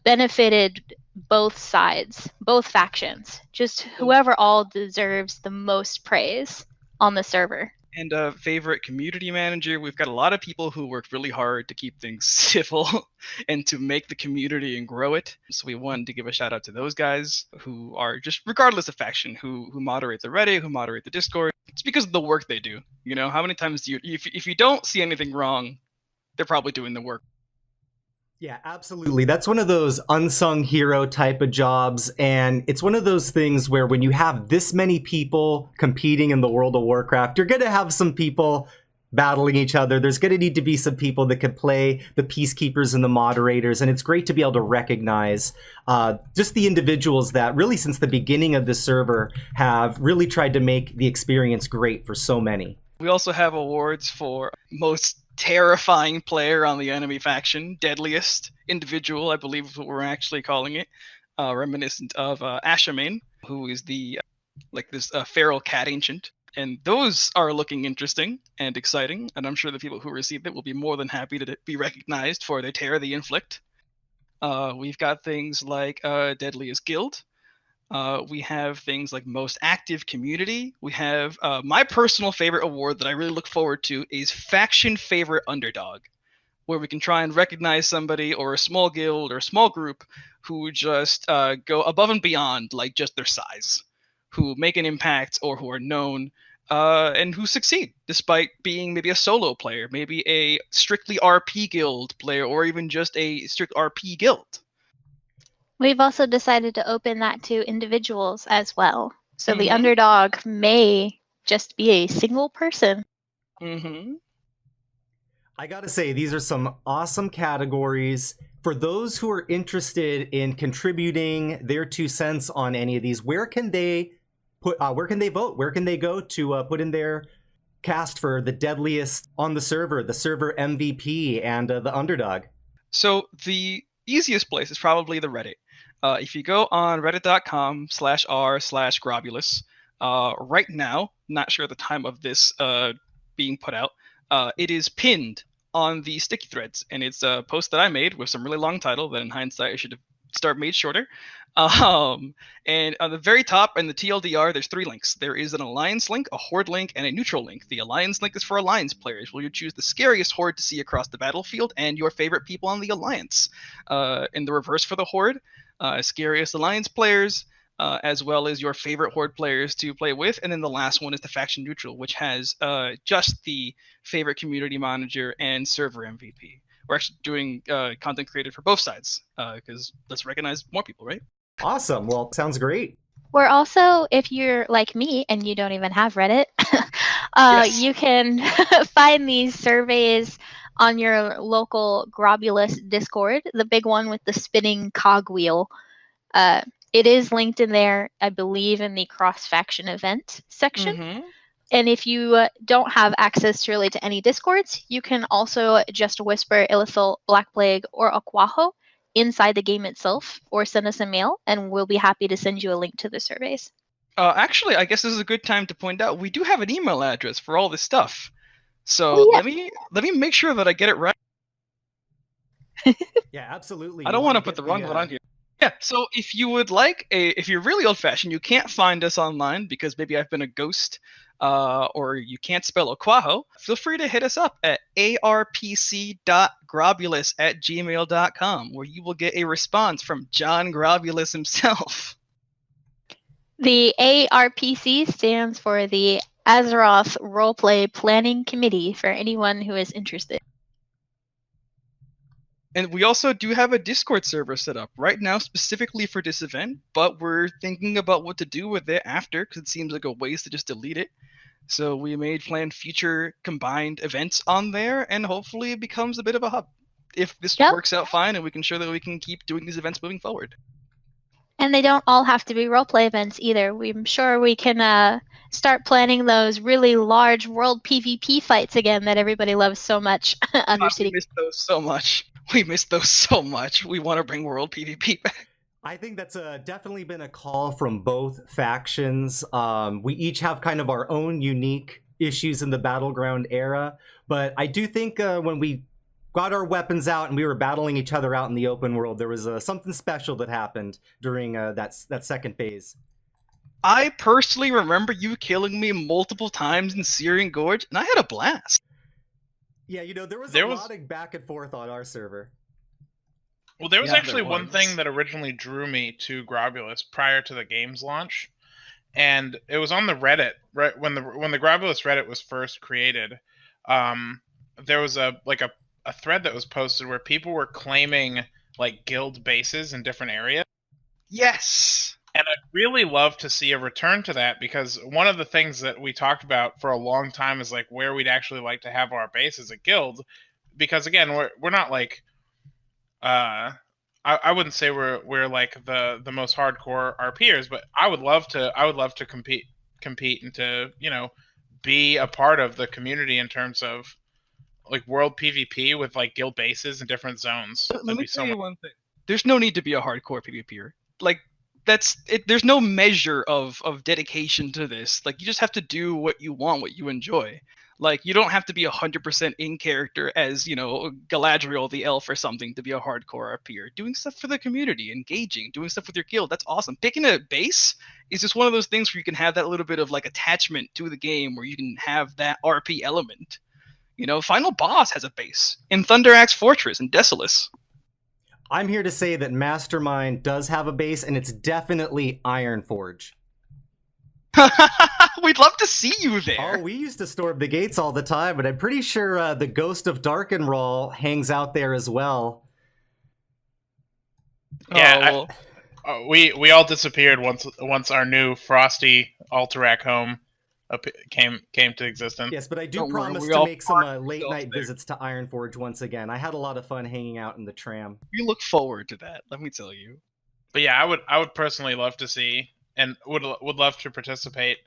Speaker 4: benefited both sides, both factions, just whoever all deserves the most praise on the server.
Speaker 3: And a favorite community manager. We've got a lot of people who work really hard to keep things civil and to make the community and grow it. So we wanted to give a shout out to those guys who are just, regardless of faction, who moderate the Reddit, who moderate the Discord. It's because of the work they do. How many times do if you don't see anything wrong, they're probably doing the work.
Speaker 1: Yeah, absolutely. That's one of those unsung hero type of jobs. And it's one of those things where when you have this many people competing in the World of Warcraft, you're going to have some people battling each other. There's going to need to be some people that can play the peacekeepers and the moderators. And it's great to be able to recognize just the individuals that really since the beginning of the server have really tried to make the experience great for so many.
Speaker 3: We also have awards for most terrifying player on the enemy faction, deadliest individual, I believe is what we're actually calling it, reminiscent of Ashamane, who is the this feral cat ancient. And those are looking interesting and exciting, and I'm sure the people who receive it will be more than happy to be recognized for their terror they inflict. We've got things like Deadliest Guild. We have things like Most Active Community. We have my personal favorite award that I really look forward to is Faction Favorite Underdog, where we can try and recognize somebody or a small guild or a small group who just go above and beyond like just their size, who make an impact or who are known and who succeed despite being maybe a solo player, maybe a strictly RP guild player, or even just a strict RP guild.
Speaker 4: We've also decided to open that to individuals as well. So the underdog may just be a single person.
Speaker 1: I gotta say, these are some awesome categories. For those who are interested in contributing their 2 cents on any of these, where can they vote? Where can they go to put in their cast for the deadliest on the server MVP, and the underdog?
Speaker 3: So the easiest place is probably the Reddit. If you go on reddit.com/r/Grobulus, right now, not sure the time of this being put out, it is pinned on the sticky threads, and it's a post that I made with some really long title that in hindsight I should have made shorter. And on the very top in the TLDR, there's 3 links. There is an alliance link, a horde link, and a neutral link. The alliance link is for alliance players, where you choose the scariest horde to see across the battlefield and your favorite people on the alliance. In the reverse for the horde, scariest alliance players, as well as your favorite horde players to play with. And then the last one is the faction neutral, which has just the favorite community manager and server MVP. We're actually doing content created for both sides, because let's recognize more people, right?
Speaker 1: Awesome. Well, sounds great.
Speaker 4: We're also, if you're like me and you don't even have Reddit,
Speaker 3: Yes.
Speaker 4: you can find these surveys on your local Grobulus Discord, the big one with the spinning cogwheel. It is linked in there, I believe, in the cross-faction event section. And if you don't have access really to any Discords, you can also just whisper Ilythil, Blackplague, or Aquaho inside the game itself, or send us a mail, and we'll be happy to send you a link to the surveys.
Speaker 3: Actually, I guess this is a good time to point out we do have an email address for all this stuff. So let me make sure that I get it right.
Speaker 1: Yeah, absolutely.
Speaker 3: I don't want to put the wrong one on here. Yeah, so if you would like, if you're really old-fashioned, you can't find us online because maybe I've been a ghost, or you can't spell Aquaho, feel free to hit us up at arpc.grobulus@gmail.com, where you will get a response from John Grobulus himself.
Speaker 4: The ARPC stands for the Azeroth Roleplay Planning Committee, for anyone who is interested.
Speaker 3: And we also do have a Discord server set up right now specifically for this event, but we're thinking about what to do with it after, because it seems like a waste to just delete it. So we may plan future combined events on there, and hopefully it becomes a bit of a hub. If this works out fine, and we can show that we can keep doing these events moving forward.
Speaker 4: And they don't all have to be roleplay events either. I'm sure we can start planning those really large world PvP fights again that everybody loves so much.
Speaker 3: We missed those so much. We missed those so much. We want to bring world PvP back.
Speaker 1: I think that's definitely been a call from both factions. We each have kind of our own unique issues in the Battleground era, but I do think when we got our weapons out and we were battling each other out in the open world, there was something special that happened during that second phase.
Speaker 3: I personally remember you killing me multiple times in Syrian Gorge, and I had a blast.
Speaker 1: Yeah, there was a lot of back and forth on our server.
Speaker 2: Well, there was actually one thing that originally drew me to Grobulus prior to the game's launch, and it was on the Reddit. Right when the Grobulus Reddit was first created, there was a thread that was posted where people were claiming like guild bases in different areas.
Speaker 3: Yes.
Speaker 2: And I'd really love to see a return to that, because one of the things that we talked about for a long time is like where we'd actually like to have our base as a guild. Because again, we're not like I wouldn't say we're like the most hardcore RPers, but I would love to compete and to be a part of the community in terms of like world PvP with like guild bases in different zones.
Speaker 3: Let me tell you one thing. There's no need to be a hardcore PvPer. Like, that's it. There's no measure of dedication to this. Like, you just have to do what you want, what you enjoy. Like, you don't have to be 100% in character as, Galadriel the elf or something to be a hardcore RPer. Doing stuff for the community, engaging, doing stuff with your guild, that's awesome. Picking a base is just one of those things where you can have that little bit of like attachment to the game, where you can have that RP element. Final Boss has a base in Thunder Axe Fortress and Desolus.
Speaker 1: I'm here to say that Mastermind does have a base, and it's definitely Ironforge.
Speaker 3: We'd love to see you there.
Speaker 1: Oh, we used to storm the gates all the time, but I'm pretty sure the Ghost of Darkenrahl hangs out there as well.
Speaker 2: Yeah, we all disappeared once our new Frosty Alterac home came to existence.
Speaker 1: Yes, but I do promise to make some late night visits to Ironforge once again. I had a lot of fun hanging out in the tram.
Speaker 3: We look forward to that, let me tell you.
Speaker 2: But yeah, I would personally love to see, and would love to participate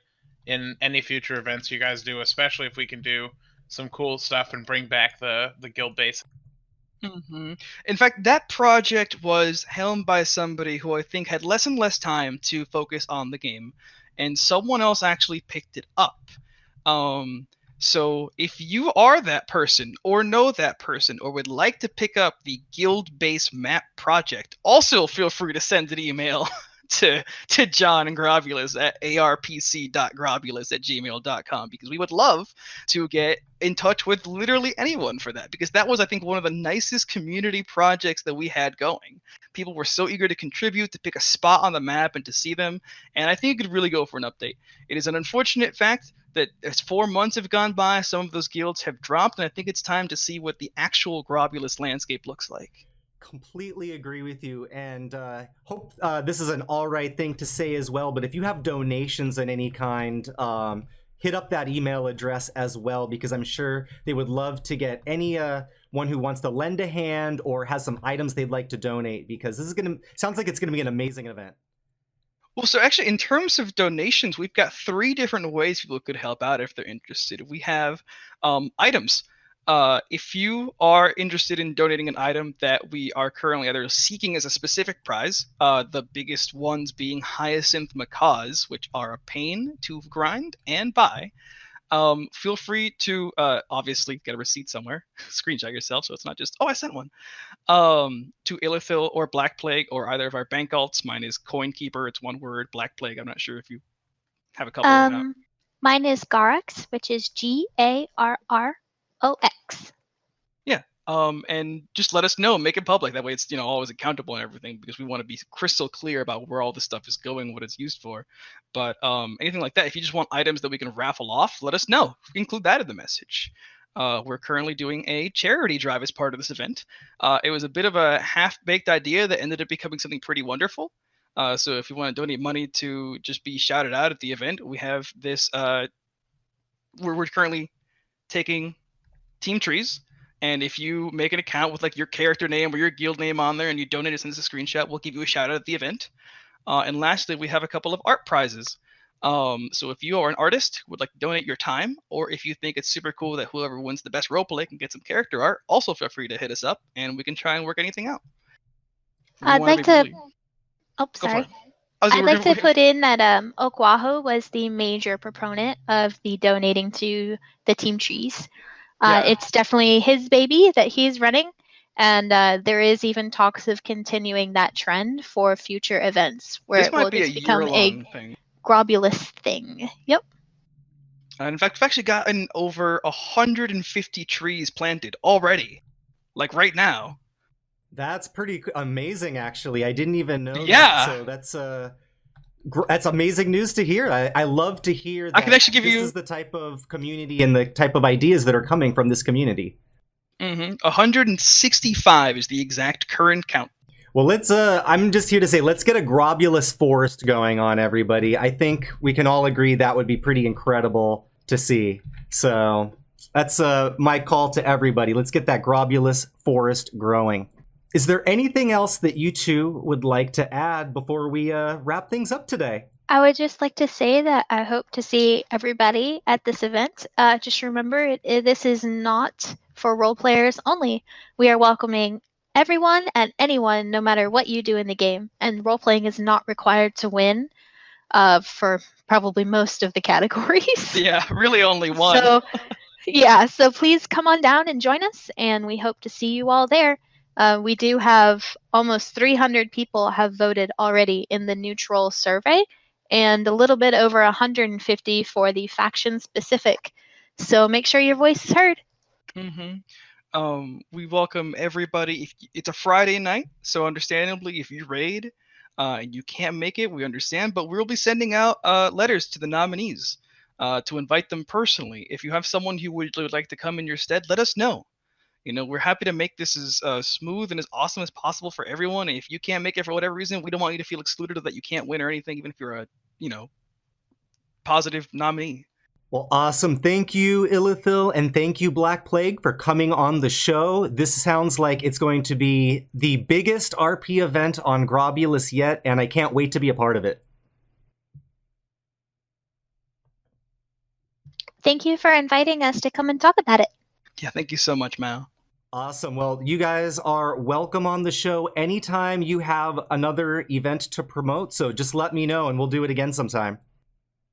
Speaker 2: in any future events you guys do, especially if we can do some cool stuff and bring back the guild base.
Speaker 3: Mm-hmm. In fact, that project was helmed by somebody who I think had less and less time to focus on the game, and someone else actually picked it up. So if you are that person, or know that person, or would like to pick up the guild-based map project, also feel free to send an email to John and Grobulus at arpc.grobulus@gmail.com, because we would love to get in touch with literally anyone for that, because that was, I think, one of the nicest community projects that we had going. People were so eager to contribute, to pick a spot on the map and to see them, and I think it could really go for an update. It is an unfortunate fact that as 4 months have gone by, some of those guilds have dropped, and I think it's time to see what the actual Grobulus landscape looks like.
Speaker 1: Completely agree with you, and hope this is an all right thing to say as well, but if you have donations in any kind, hit up that email address as well, because I'm sure they would love to get any one who wants to lend a hand or has some items they'd like to donate, because this is sounds like it's gonna be an amazing event.
Speaker 3: Well, so actually, in terms of donations, we've got 3 different ways people could help out if they're interested. We have items. If you are interested in donating an item that we are currently either seeking as a specific prize, the biggest ones being Hyacinth Macaws, which are a pain to grind and buy, feel free to obviously get a receipt somewhere, screenshot yourself so it's not just, oh, I sent one, to Ilythil or Blackplague or either of our bank alts. Mine is Coinkeeper, it's one word. Blackplague, I'm not sure if you have a couple of them.
Speaker 4: Mine is Garrux, which is GARROX.
Speaker 3: Yeah, and just let us know, make it public. That way it's, always accountable and everything, because we want to be crystal clear about where all this stuff is going, what it's used for. But anything like that, if you just want items that we can raffle off, let us know. We can include that in the message. We're currently doing a charity drive as part of this event. It was a bit of a half-baked idea that ended up becoming something pretty wonderful. So if you want to donate money to just be shouted out at the event, we have this, we're currently taking team trees, and if you make an account with like your character name or your guild name on there and you donate it, send us a screenshot, we'll give you a shout out at the event. And lastly, we have a couple of art prizes. So if you are an artist who would like to donate your time, or if you think it's super cool that whoever wins the best roleplay can get some character art, also feel free to hit us up and we can try and work anything out.
Speaker 4: I'd like to put in that Okwaho was the major proponent of the donating to the team trees. It's definitely his baby that he's running, and there is even talks of continuing that trend for future events where it will just become a Grobulus thing. Yep.
Speaker 3: In fact, we've actually gotten over 150 trees planted already, like right now.
Speaker 1: That's pretty amazing, actually. I didn't even know.
Speaker 3: Yeah.
Speaker 1: That. So that's amazing news to hear. I love to hear that.
Speaker 3: I can actually give
Speaker 1: this is the type of community and the type of ideas that are coming from this community.
Speaker 3: 165 is the exact current count.
Speaker 1: Well, I'm just here to say, let's get a Grobulus forest going on, everybody. I think we can all agree that would be pretty incredible to see. So that's my call to everybody. Let's get that Grobulus forest growing. Is there anything else that you two would like to add before we wrap things up today?
Speaker 4: I would just like to say that I hope to see everybody at this event. Just remember, this is not for role players only. We are welcoming everyone and anyone, no matter what you do in the game. And role playing is not required to win for probably most of the categories.
Speaker 3: Yeah, really only one.
Speaker 4: So, yeah, so please come on down and join us, and we hope to see you all there. We do have almost 300 people have voted already in the neutral survey, and a little bit over 150 for the faction specific. So make sure your voice is heard.
Speaker 3: We welcome everybody. It's a Friday night, so understandably, if you raid and you can't make it, we understand. But we'll be sending out letters to the nominees to invite them personally. If you have someone who would like to come in your stead, let us know. We're happy to make this as smooth and as awesome as possible for everyone. And if you can't make it for whatever reason, we don't want you to feel excluded or that you can't win or anything, even if you're a, positive nominee.
Speaker 1: Well, awesome. Thank you, Ilythil, and thank you, Blackplague, for coming on the show. This sounds like it's going to be the biggest RP event on Grobulus yet, and I can't wait to be a part of it.
Speaker 4: Thank you for inviting us to come and talk about it.
Speaker 3: Yeah, thank you so much, Mal.
Speaker 1: Awesome. Well, you guys are welcome on the show anytime you have another event to promote, so just let me know and we'll do it again sometime.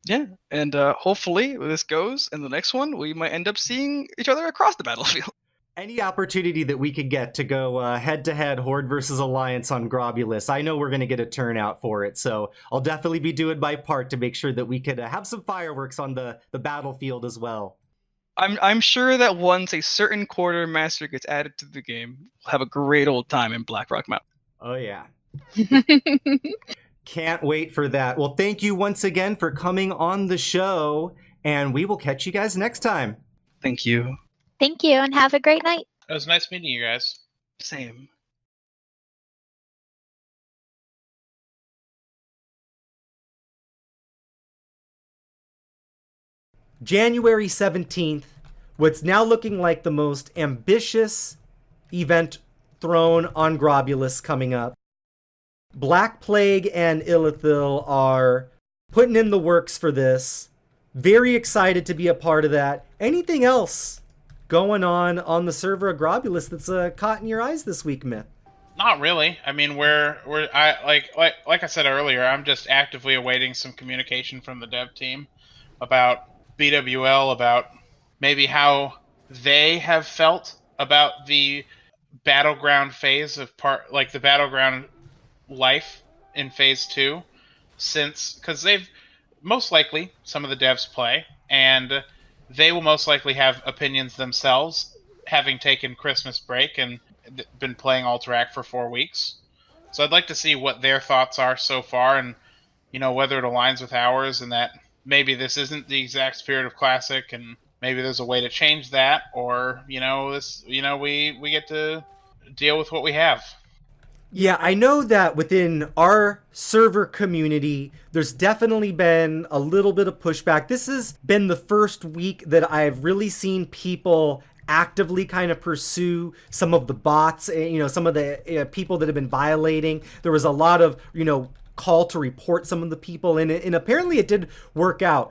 Speaker 3: Yeah, and hopefully this goes, and the next one, we might end up seeing each other across the battlefield.
Speaker 1: Any opportunity that we could get to go head-to-head Horde versus Alliance on Grobulus, I know we're going to get a turnout for it, so I'll definitely be doing my part to make sure that we could have some fireworks on the battlefield as well.
Speaker 3: I'm sure that once a certain quartermaster gets added to the game, we'll have a great old time in Blackrock Mountain.
Speaker 1: Oh, yeah. Can't wait for that. Well, thank you once again for coming on the show, and we will catch you guys next time.
Speaker 3: Thank you.
Speaker 4: Thank you, and have a great night.
Speaker 2: It was nice meeting you guys.
Speaker 3: Same.
Speaker 1: January 17th, what's now looking like the most ambitious event thrown on Grobulus coming up. Blackplague and Ilythil are putting in the works for this. Very excited to be a part of that. Anything else going on the server of Grobulus that's caught in your eyes this week, Myth?
Speaker 2: Not really. I mean, like I said earlier, I'm just actively awaiting some communication from the dev team about BWL, about maybe how they have felt about the battleground phase of the battleground life in phase 2, because they've most likely, some of the devs play, and they will most likely have opinions themselves, having taken Christmas break and been playing Alterac for 4 weeks. So I'd like to see what their thoughts are so far, and whether it aligns with ours, and that maybe this isn't the exact spirit of Classic, and maybe there's a way to change that, or we get to deal with what we have.
Speaker 1: Yeah, I know that within our server community, there's definitely been a little bit of pushback. This has been the first week that I've really seen people actively kind of pursue some of the bots, some of the people that have been violating. There was a lot of, call to report some of the people, and apparently it did work out.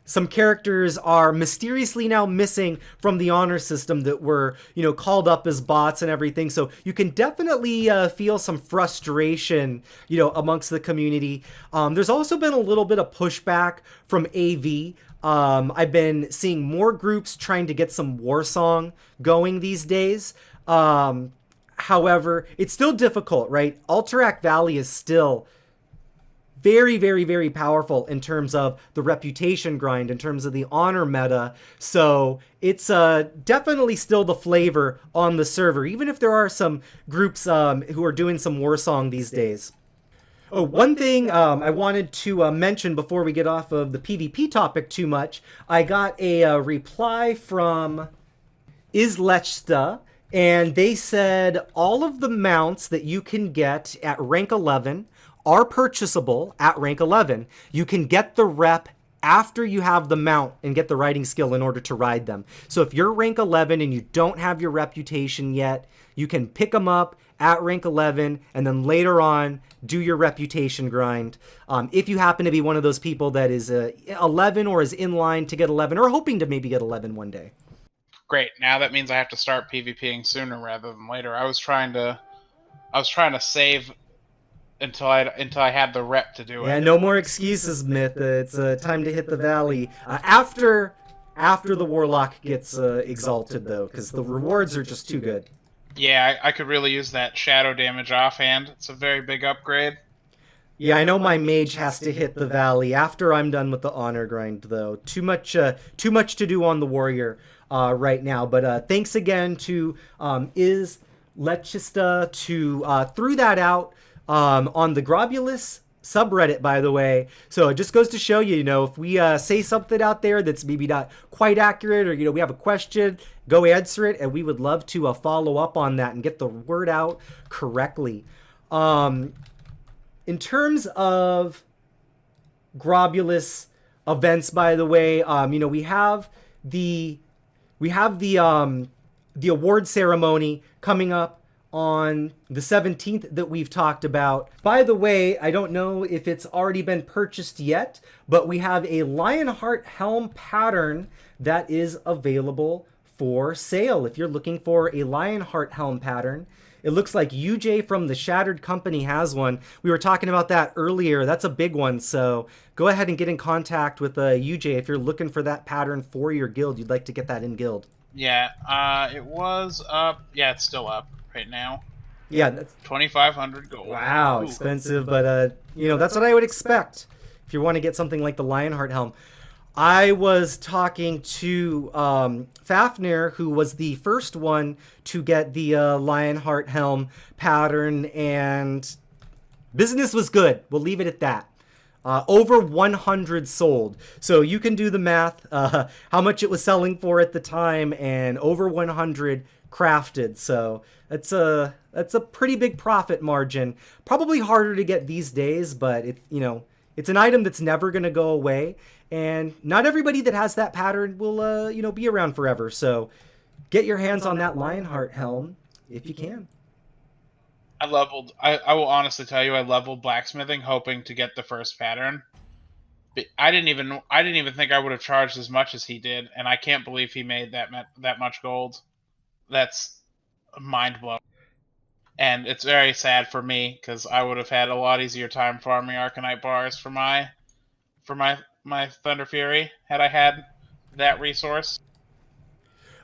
Speaker 1: Some characters are mysteriously now missing from the honor system that were, called up as bots and everything. So you can definitely feel some frustration, amongst the community. There's also been a little bit of pushback from AV. I've been seeing more groups trying to get some Warsong going these days. However, it's still difficult, right? Alterac Valley is still very, very, very powerful in terms of the reputation grind, in terms of the honor meta. So it's definitely still the flavor on the server, even if there are some groups who are doing some Warsong these days. Oh, one thing I wanted to mention before we get off of the PvP topic too much, I got a reply from Islechta, and they said all of the mounts that you can get at rank 11 are purchasable at rank 11. You can get the rep after you have the mount and get the riding skill in order to ride them. So if you're rank 11 and you don't have your reputation yet, you can pick them up at rank 11 and then later on do your reputation grind. If you happen to be one of those people that is 11 or is in line to get 11 or hoping to maybe get 11 one day.
Speaker 2: Great. Now that means I have to start PvPing sooner rather than later. I was trying to save until I had the rep to do it.
Speaker 1: Yeah, no more excuses, Myth. It's time to hit the valley. After the Warlock gets exalted, though, because the rewards are just too good.
Speaker 2: Yeah, I could really use that shadow damage offhand. It's a very big upgrade.
Speaker 1: Yeah, I know my mage has to hit the valley after I'm done with the honor grind, though. Too much to do on the warrior right now. But thanks again to Lechista threw that out on the Grobulus subreddit, by the way. So it just goes to show you, if we say something out there that's maybe not quite accurate, or we have a question, go answer it, and we would love to follow up on that and get the word out correctly. In terms of Grobulus events, by the way, we have the award ceremony coming up on the 17th that we've talked about. By the way, I don't know if it's already been purchased yet, but we have a Lionheart Helm pattern that is available for sale. If you're looking for a Lionheart Helm pattern, it looks like UJ from the Shattered Company has one. We were talking about that earlier. That's a big one, so go ahead and get in contact with UJ if you're looking for that pattern for your guild. You'd like to get that in guild.
Speaker 2: Yeah, it was up. Yeah, it's still up right now.
Speaker 1: Yeah, that's
Speaker 2: 2,500 gold.
Speaker 1: wow,
Speaker 2: Ooh.
Speaker 1: expensive, but that's what I would expect if you want to get something like the Lionheart Helm. I was talking to Fafnir, who was the first one to get the Lionheart Helm pattern, and business was good. We'll leave it at that. Over 100 sold. So you can do the math, how much it was selling for at the time, and over 100 crafted. So that's a pretty big profit margin. Probably harder to get these days, but it's an item that's never going to go away. And not everybody that has that pattern will, be around forever. So get your hands on that Lionheart Helm if you can.
Speaker 2: I will honestly tell you, I leveled blacksmithing hoping to get the first pattern. But I didn't even think I would have charged as much as he did, and I can't believe he made that much gold. That's mind blowing. And it's very sad for me because I would have had a lot easier time farming Arcanite bars for my Thunder Fury had I had that resource.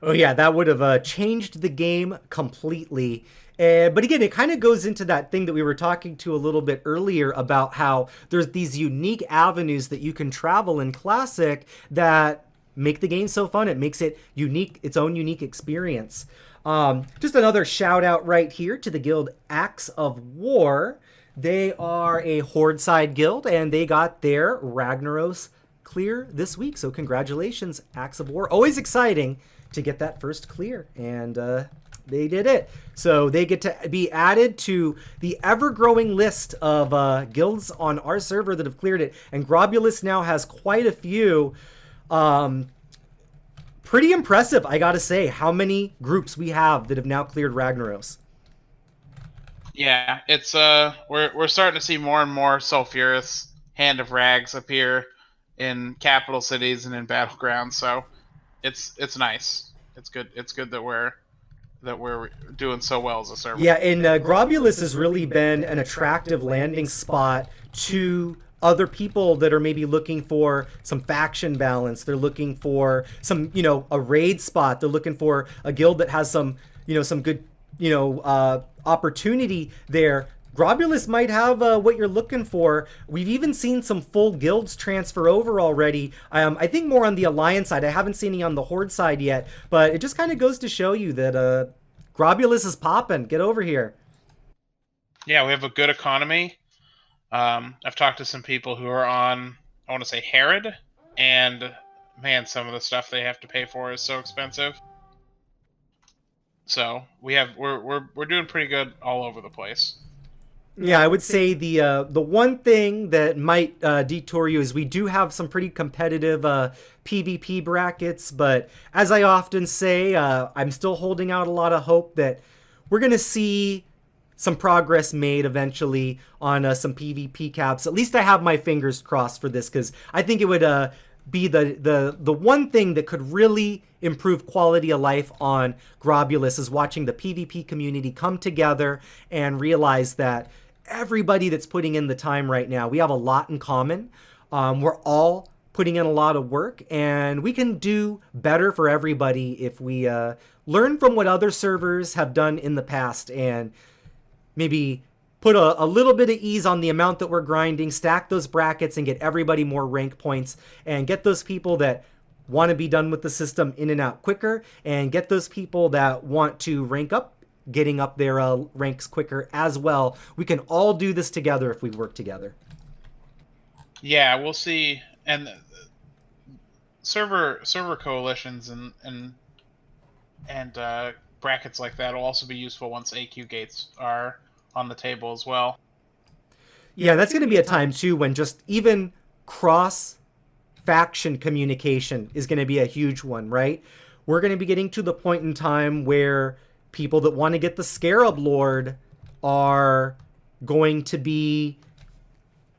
Speaker 1: Oh yeah, that would have changed the game completely. But again, it kind of goes into that thing that we were talking to a little bit earlier about how there's these unique avenues that you can travel in Classic that make the game so fun. It makes it unique, its own unique experience. Just another shout out right here to the guild Axe of War. They are a Horde side guild, and they got their Ragnaros clear this week. So congratulations, Axe of War. Always exciting to get that first clear, and they did it. So they get to be added to the ever-growing list of guilds on our server that have cleared it. And Grobulus now has quite a few. Pretty impressive, I gotta say, how many groups we have that have now cleared Ragnaros.
Speaker 2: Yeah, it's we're starting to see more and more sulfurous Hand of Rags appear in capital cities and in battlegrounds. So it's nice. It's good. It's good that we're doing so well as a server.
Speaker 1: Yeah, and Grobulus has really been an attractive landing spot to other people that are maybe looking for some faction balance. They're looking for some, a raid spot. They're looking for a guild that has some, some good, opportunity there. Grobulus might have what you're looking for. We've even seen some full guilds transfer over already. I think more on the Alliance side. I haven't seen any on the Horde side yet, but it just kind of goes to show you that Grobulus is popping. Get over here.
Speaker 2: Yeah, we have a good economy. I've talked to some people who are on, I want to say Herod, and man, some of the stuff they have to pay for is so expensive. So we're doing pretty good all over the place.
Speaker 1: Yeah, I would say the one thing that might detour you is we do have some pretty competitive PvP brackets, but as I often say, I'm still holding out a lot of hope that we're gonna see some progress made eventually on some PvP caps. At least I have my fingers crossed for this, because I think it would be the one thing that could really improve quality of life on Grobulus, is watching the PvP community come together and realize that everybody that's putting in the time right now, we have a lot in common. We're all putting in a lot of work, and we can do better for everybody if we learn from what other servers have done in the past, and maybe put a little bit of ease on the amount that we're grinding, stack those brackets, and get everybody more rank points, and get those people that want to be done with the system in and out quicker, and get those people that want to rank up getting up their ranks quicker as well. We can all do this together if we work together.
Speaker 2: Yeah, we'll see. And server coalitions and brackets like that will also be useful once AQ gates are on the table as well.
Speaker 1: Yeah, that's going to be a time too when just even cross faction communication is going to be a huge one, right? We're going to be getting to the point in time where people that want to get the Scarab Lord are going to be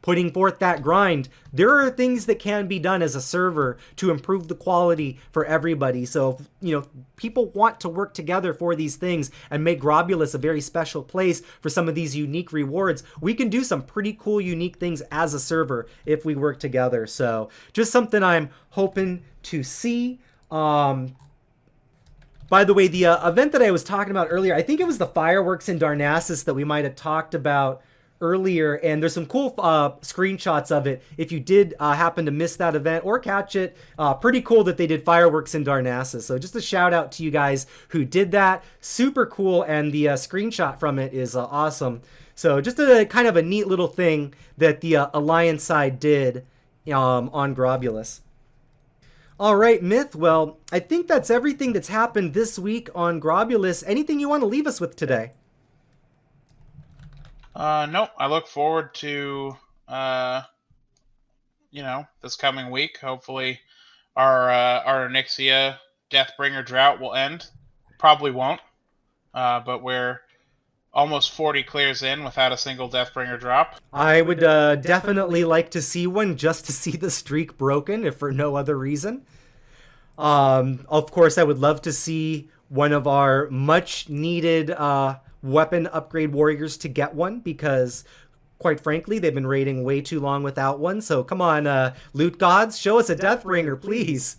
Speaker 1: putting forth that grind. There are things that can be done as a server to improve the quality for everybody. So, if, people want to work together for these things and make Grobulus a very special place for some of these unique rewards, we can do some pretty cool, unique things as a server if we work together. So, just something I'm hoping to see. By the way, the event that I was talking about earlier, I think it was the fireworks in Darnassus that we might have talked about earlier, and there's some cool screenshots of it if you did happen to miss that event or catch it. Pretty cool that they did fireworks in Darnassus. So just a shout out to you guys who did that. Super cool, and the screenshot from it is awesome. So just a kind of a neat little thing that the Alliance side did on Grobulus. All right, Myth. Well, I think that's everything that's happened this week on Grobulus. Anything you want to leave us with today?
Speaker 2: Nope. I look forward to, this coming week. Hopefully our Onyxia Deathbringer drought will end. Probably won't. But we're almost 40 clears in without a single Deathbringer drop.
Speaker 1: I would definitely like to see one, just to see the streak broken, if for no other reason. Of course, I would love to see one of our much needed weapon upgrade warriors to get one, because quite frankly, they've been raiding way too long without one. So come on, loot gods, show us a Deathbringer, please.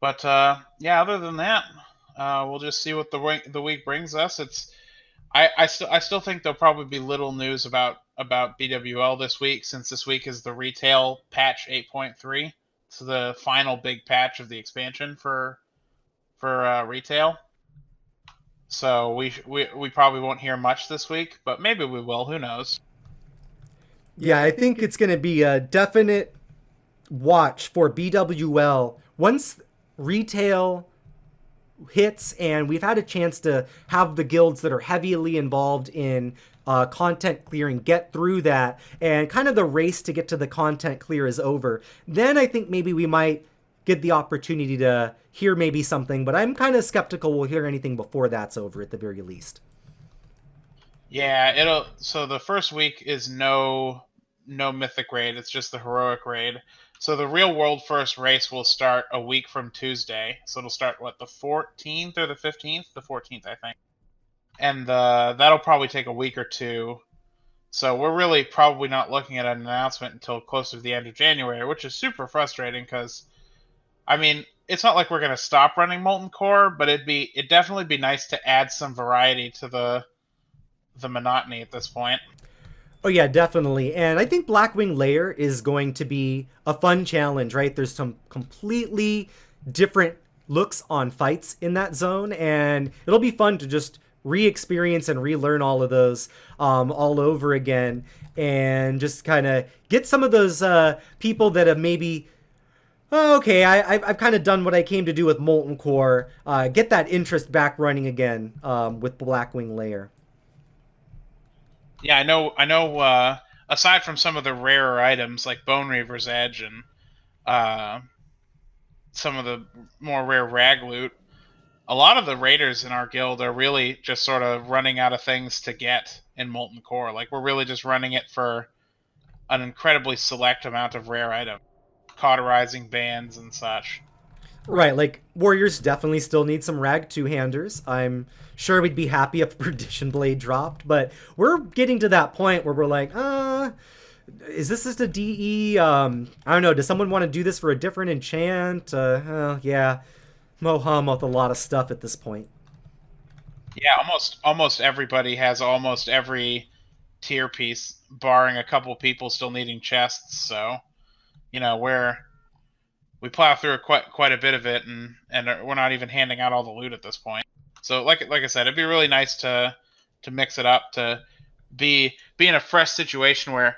Speaker 2: But other than that, we'll just see what the week brings us. I still think there'll probably be little news about BWL this week, since this week is the retail patch 8.3. So the final big patch of the expansion for retail. So we probably won't hear much this week, but maybe we will. Who knows?
Speaker 1: Yeah, I think it's going to be a definite watch for BWL once retail hits, and we've had a chance to have the guilds that are heavily involved in content clearing get through that, and kind of the race to get to the content clear is over. Then I think maybe we might get the opportunity to hear maybe something, but I'm kind of skeptical we'll hear anything before that's over at the very least.
Speaker 2: Yeah, so the first week is no mythic raid, it's just the heroic raid. So the real world first race will start a week from Tuesday. So it'll start, the 14th or the 15th? The 14th, I think. And that'll probably take a week or two. So we're really probably not looking at an announcement until closer to the end of January, which is super frustrating because, it's not like we're going to stop running Molten Core, but it'd definitely be nice to add some variety to the monotony at this point.
Speaker 1: Oh yeah, definitely. And I think Blackwing Lair is going to be a fun challenge, right? There's some completely different looks on fights in that zone, and it'll be fun to just re-experience and relearn all of those all over again, and just kind of get some of those people that have maybe, I've kind of done what I came to do with Molten Core, get that interest back running again with Blackwing Lair.
Speaker 2: Yeah, I know. I know. Aside from some of the rarer items like Bone Reaver's Edge and uh, some of the more rare rag loot, a lot of the raiders in our guild are really just sort of running out of things to get in Molten Core. Like we're really just running it for an incredibly select amount of rare items, cauterizing bands and such.
Speaker 1: Right, like warriors definitely still need some rag two-handers. I'm sure we'd be happy if Perdition Blade dropped, but we're getting to that point where we're like, is this just a DE? I don't know. Does someone want to do this for a different enchant? Yeah, mo-hum with a lot of stuff at this point.
Speaker 2: Yeah, almost everybody has almost every tier piece, barring a couple people still needing chests. So, we plow through quite a bit of it, and we're not even handing out all the loot at this point. So, like I said, it'd be really nice to mix it up, to be in a fresh situation where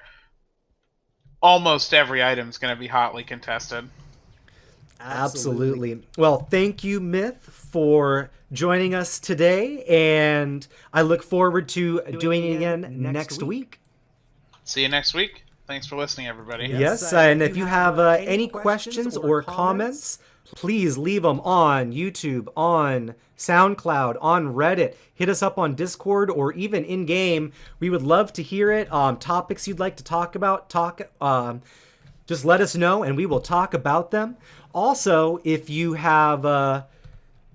Speaker 2: almost every item is going to be hotly contested.
Speaker 1: Absolutely. Well, thank you, Myth, for joining us today, and I look forward to doing it again next week.
Speaker 2: See you next week. Thanks for listening, everybody.
Speaker 1: Yes, and if you have any questions or comments, please leave them on YouTube, on SoundCloud, on Reddit. Hit us up on Discord or even in-game. We would love to hear it. Topics you'd like to talk about, just let us know and we will talk about them. Also, if you have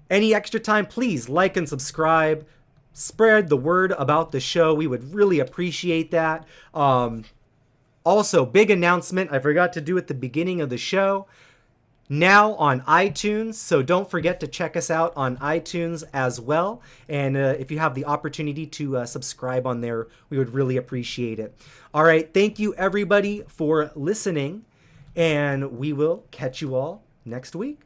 Speaker 1: any extra time, please like and subscribe. Spread the word about the show. We would really appreciate that. Also, big announcement I forgot to do at the beginning of the show. Now on iTunes, so don't forget to check us out on iTunes as well. And if you have the opportunity to subscribe on there, we would really appreciate it. All right, thank you everybody for listening, and we will catch you all next week.